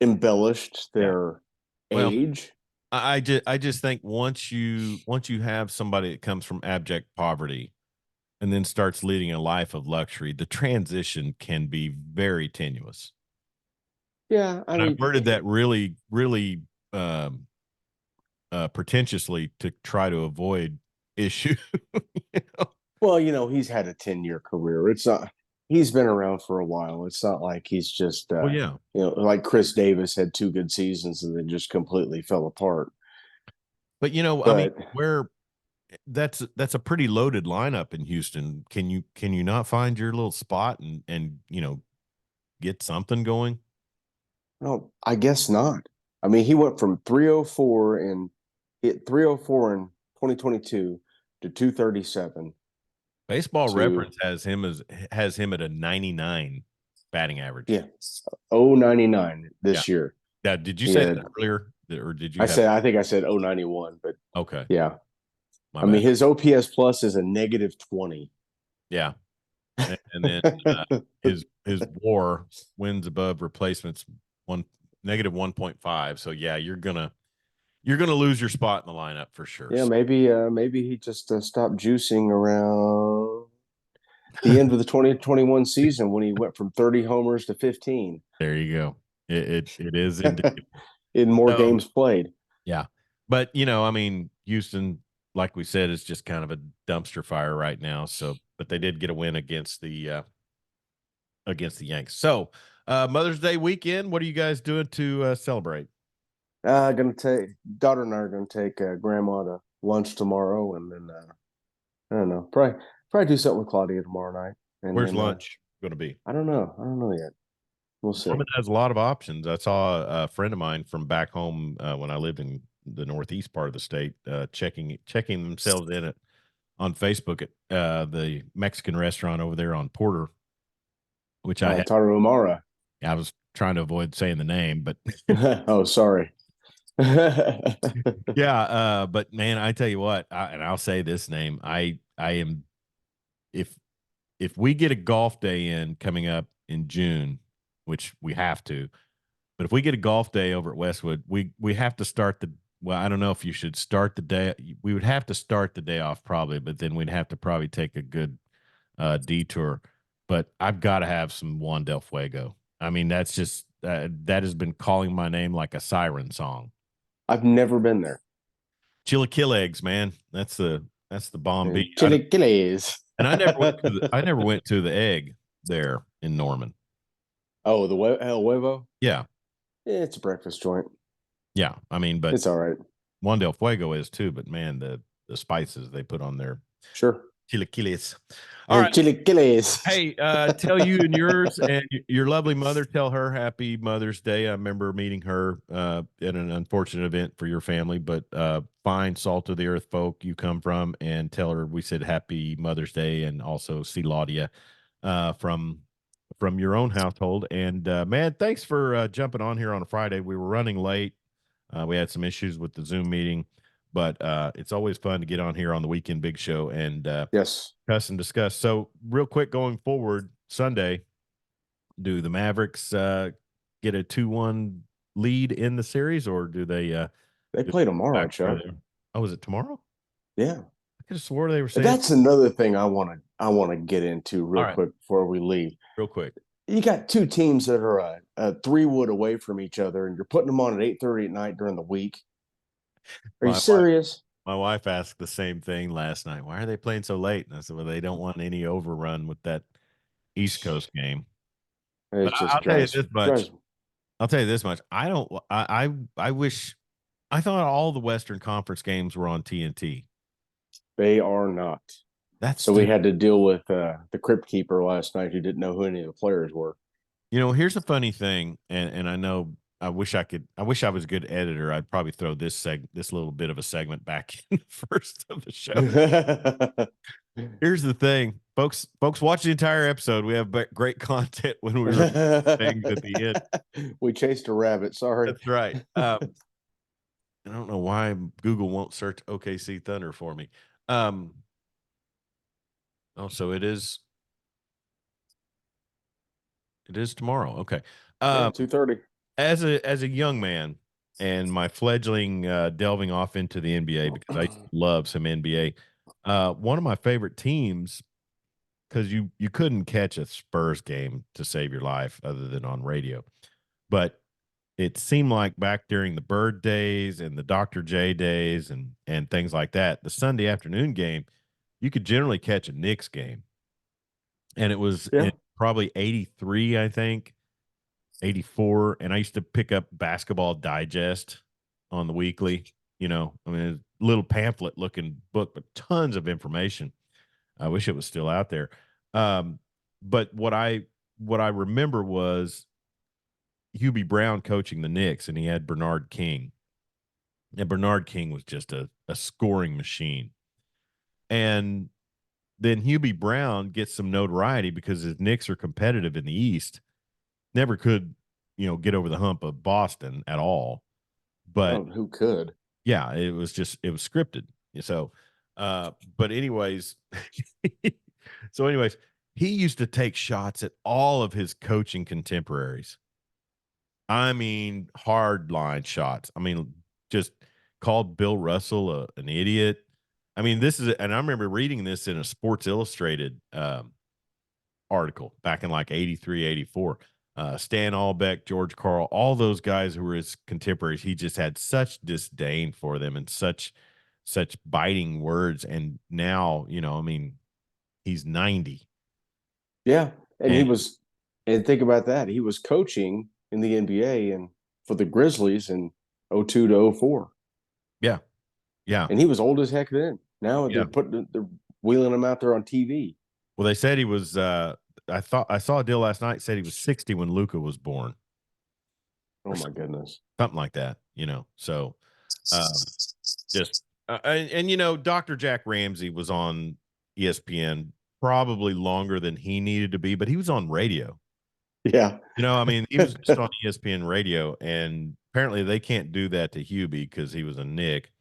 S1: embellished their age.
S2: I just think once you have somebody that comes from abject poverty and then starts leading a life of luxury, the transition can be very tenuous.
S1: Yeah,
S2: I've worded that really, really pretentiously to try to avoid issue.
S1: Well, he's had a 10-year career. It's not. He's been around for a while. It's not like he's just, like Chris Davis had 2 good seasons and then just completely fell apart.
S2: But where that's a pretty loaded lineup in Houston. Can you not find your little spot and get something going?
S1: No, I guess not. I mean, he went from 304 and hit 304 in 2022 to 237
S2: Baseball
S1: to
S2: Reference has him at a 99 batting average.
S1: yeah, 099
S2: Yeah.
S1: this year.
S2: Now, did you say
S1: Yeah,
S2: that earlier, or did you have?
S1: I think I said 091, but
S2: Okay,
S1: yeah.
S2: my
S1: I mean,
S2: bad.
S1: his OPS plus is a negative 20.
S2: Yeah, and then his WAR, wins above replacements, one negative 1.5. So yeah, you're gonna lose your spot in the lineup for sure.
S1: Yeah,
S2: So,
S1: maybe he just stopped juicing around the end of the 2021 season when he went from 30 homers to 15
S2: there you go. It is indeed.
S1: in more
S2: So
S1: games played.
S2: yeah, but I mean, Houston, like we said, is just kind of a dumpster fire right now. So, but they did get a win against the Yanks. So, Mother's Day weekend, what are you guys doing to celebrate?
S1: Gonna take daughter and I are gonna take grandma to lunch tomorrow, and then I don't know, probably do something with Claudia tomorrow night, and
S2: Where's
S1: then
S2: lunch going to be?
S1: I don't know yet. We'll see.
S2: Norman has a lot of options. I saw a friend of mine from back home when I lived in the northeast part of the state checking themselves in on Facebook at the Mexican restaurant over there on Porter, which
S1: Tarahumara.
S2: I was trying to avoid saying the name, but
S1: Oh, sorry.
S2: yeah. But man, I tell you what, and I'll say this name. I am if if we get a golf day in coming up in June, which we have to. But if we get a golf day over at Westwood, we have to start the well, I don't know if you should start the day. We would have to start the day off probably, but then we'd have to probably take a good detour. But I've got to have some Juan del Fuego. I mean, that's just that has been calling my name like a siren song.
S1: I've never been there.
S2: Chilaquiles, man, that's the bomb beat.
S1: Chilaquiles.
S2: And I never went to the Egg there in Norman.
S1: Oh, the El Huevo.
S2: Yeah,
S1: Yeah, it's a breakfast joint.
S2: yeah. I mean, but
S1: It's all right.
S2: Juan del Fuego is too. But man, the spices they put on their
S1: Sure.
S2: chilaquiles. All
S1: Hey,
S2: right.
S1: chilaquiles.
S2: Hey, tell you and yours and your lovely mother, tell her happy Mother's Day. I remember meeting her at an unfortunate event for your family, but fine salt of the earth folk you come from, and tell her we said happy Mother's Day, and also see Laudia from your own household. And man, thanks for jumping on here on a Friday. We were running late. We had some issues with the Zoom meeting, but it's always fun to get on here on the Weekend Big Show and
S1: Yes.
S2: discuss. So, real quick, going forward, Sunday, do the Mavericks get a 2-1 lead in the series, or do they?
S1: They play tomorrow,
S2: Back where
S1: Chuck.
S2: oh, is it tomorrow?
S1: Yeah.
S2: I could have swore they were saying.
S1: That's another thing I want to get into real
S2: right.
S1: quick before we leave.
S2: Real quick.
S1: You got two teams that are a 3 wood away from each other, and you're putting them on at 8:30 at night during the week. Are you
S2: My wife,
S1: serious?
S2: my wife asked the same thing last night. Why are they playing so late? And I said, well, they don't want any overrun with that East Coast game. But
S1: It
S2: I'll
S1: just
S2: tell you this much.
S1: drives.
S2: I'll tell you this much. I don't. I wish. I thought all the Western Conference games were on TNT.
S1: They are not.
S2: That's
S1: So we had to deal with the crypt keeper last night who didn't know who any of the players were.
S2: Here's a funny thing, and I know I wish I was a good editor. I'd probably throw this little bit of a segment back in the first of the show. Here's the thing, folks watch the entire episode. We have great content when we were things at the end.
S1: We chased a rabbit. Sorry.
S2: That's right. I don't know why Google won't search OKC Thunder for me. So it is tomorrow. Okay.
S1: 2:30.
S2: As a young man and my fledgling delving off into the NBA, because I love some NBA. One of my favorite teams, because you couldn't catch a Spurs game to save your life other than on radio, but it seemed like back during the Bird days and the Dr. J days and things like that, the Sunday afternoon game, you could generally catch a Knicks game, and it was in probably 83, I think. 84, and I used to pick up Basketball Digest on the weekly. I mean, a little pamphlet looking book, but tons of information. I wish it was still out there. But what I what I remember was Hubie Brown coaching the Knicks, and he had Bernard King. And Bernard King was just a scoring machine. And then Hubie Brown gets some notoriety because his Knicks are competitive in the East. Never could, get over the hump of Boston at all. But
S1: who could?
S2: yeah, it was scripted. So, but anyways, he used to take shots at all of his coaching contemporaries. I mean, hard line shots. I mean, just called Bill Russell an idiot. I mean, and I remember reading this in a Sports Illustrated article back in like 83, 84. Stan Albeck, George Karl, all those guys who were his contemporaries, he just had such disdain for them and such biting words. And now, I mean, he's 90.
S1: Yeah.
S2: And
S1: And think about that. He was coaching in the NBA and for the Grizzlies in 02 to 04.
S2: yeah. Yeah.
S1: And he was old as heck then. Now
S2: Yeah.
S1: they're wheeling him out there on TV.
S2: Well, they said he was I saw a deal last night, said he was 60 when Luka was born.
S1: Oh my goodness.
S2: Something like that, So just Dr. Jack Ramsey was on ESPN probably longer than he needed to be, but he was on radio.
S1: Yeah.
S2: I mean, he was just on ESPN radio, and apparently they can't do that to Hubie because he was a Knick.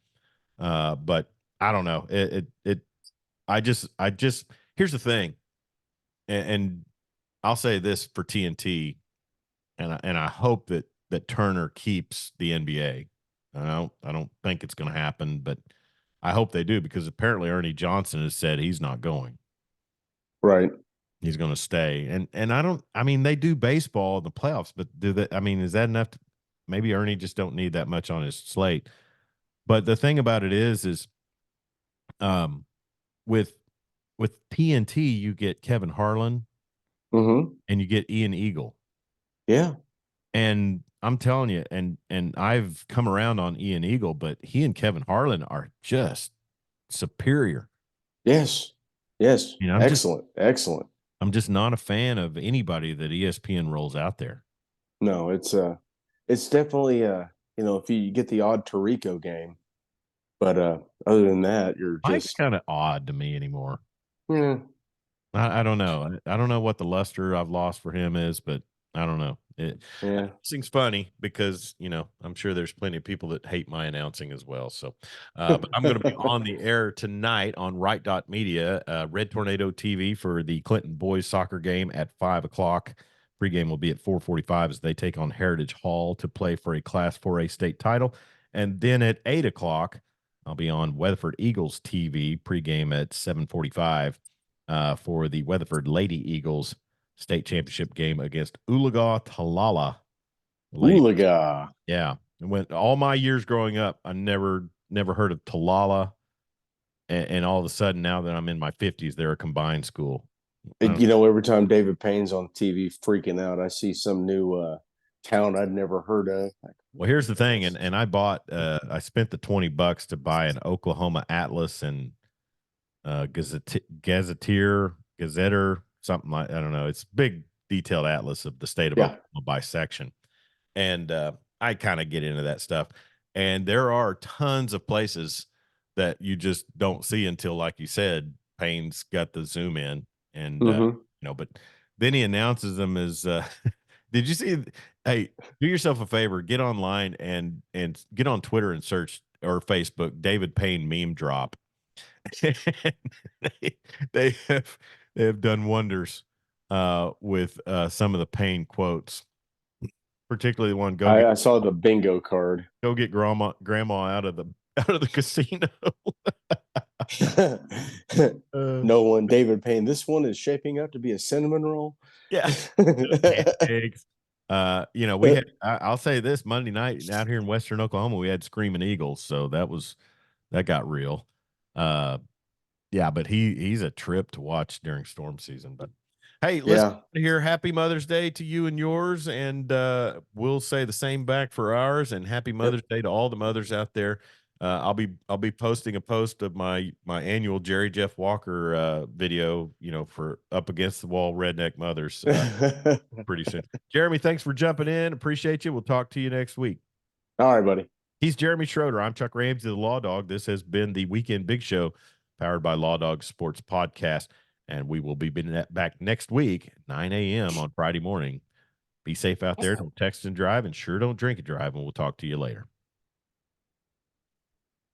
S2: But I don't know. I just here's the thing, and I'll say this for TNT, and I hope that Turner keeps the NBA. I don't think it's going to happen, but I hope they do, because apparently Ernie Johnson has said he's not going.
S1: Right.
S2: He's going to stay. I mean, they do baseball in the playoffs, but is that enough maybe Ernie just don't need that much on his slate. But the thing about it is with TNT, you get Kevin Harlan and you get Ian Eagle.
S1: Yeah.
S2: And I'm telling you, and I've come around on Ian Eagle, but he and Kevin Harlan are just superior.
S1: Yes. Yes. Excellent.
S2: I'm just not a fan of anybody that ESPN rolls out there.
S1: No, it's definitely if you get the odd Tirico game, but other than that, you're
S2: Mike's
S1: just
S2: kind of odd to me anymore.
S1: Yeah.
S2: I don't know. I don't know what the luster I've lost for him is, but I don't know. Announcing's funny because, I'm sure there's plenty of people that hate my announcing as well. So, but I'm going to be on the air tonight on Right Dot Media, Red Tornado TV for the Clinton boys soccer game at 5:00. Pregame will be at 4:45 as they take on Heritage Hall to play for a Class 4A state title. And then at 8:00, I'll be on Weatherford Eagles TV, pregame at 7:45 for the Weatherford Lady Eagles state championship game against Ulaga Talala.
S1: Ulaga.
S2: Yeah. And when all my years growing up, I never heard of Talala. And all of a sudden, now that I'm in my 50s, they're a combined school.
S1: Every time David Payne's on TV freaking out, I see some new town I'd never heard of.
S2: Well, here's the thing. And I bought, I spent the $20 to buy an Oklahoma Atlas and Gazetteer, something like, I don't know. It's big detailed atlas of the state of Oklahoma by section. And I kind of get into that stuff. And there are tons of places that you just don't see until, like you said, Payne's got the zoom in. And, but then he announces them as, did you see? Hey, do yourself a favor, get online and get on Twitter and search, or Facebook, David Payne meme drop. they have done wonders with some of the Payne quotes, particularly the one
S1: I saw the bingo card.
S2: Go get grandma out of the casino.
S1: Nolan, David Payne. This one is shaping up to be a cinnamon roll.
S2: Yeah. Eggs. We had, I'll say this, Monday night out here in Western Oklahoma, we had Screaming Eagles, so that got real. Yeah, but he's a trip to watch during storm season. But hey, let's hear Happy Mother's Day to you and yours, and we'll say the same back for ours. And Happy Mother's Day to all the mothers out there. I'll be posting a post of my annual Jerry Jeff Walker video, for Up Against the Wall Redneck Mothers pretty soon. Jeremy, thanks for jumping in. Appreciate you. We'll talk to you next week.
S1: All right, buddy.
S2: He's Jeremy Schroeder. I'm Chuck Ramsey, the Law Dog. This has been the Weekend Big Show, powered by Law Dog Sports Podcast. And we will be back next week, 9 a.m. on Friday morning. Be safe out there. Don't text and drive, and sure don't drink and drive. And we'll talk to you later.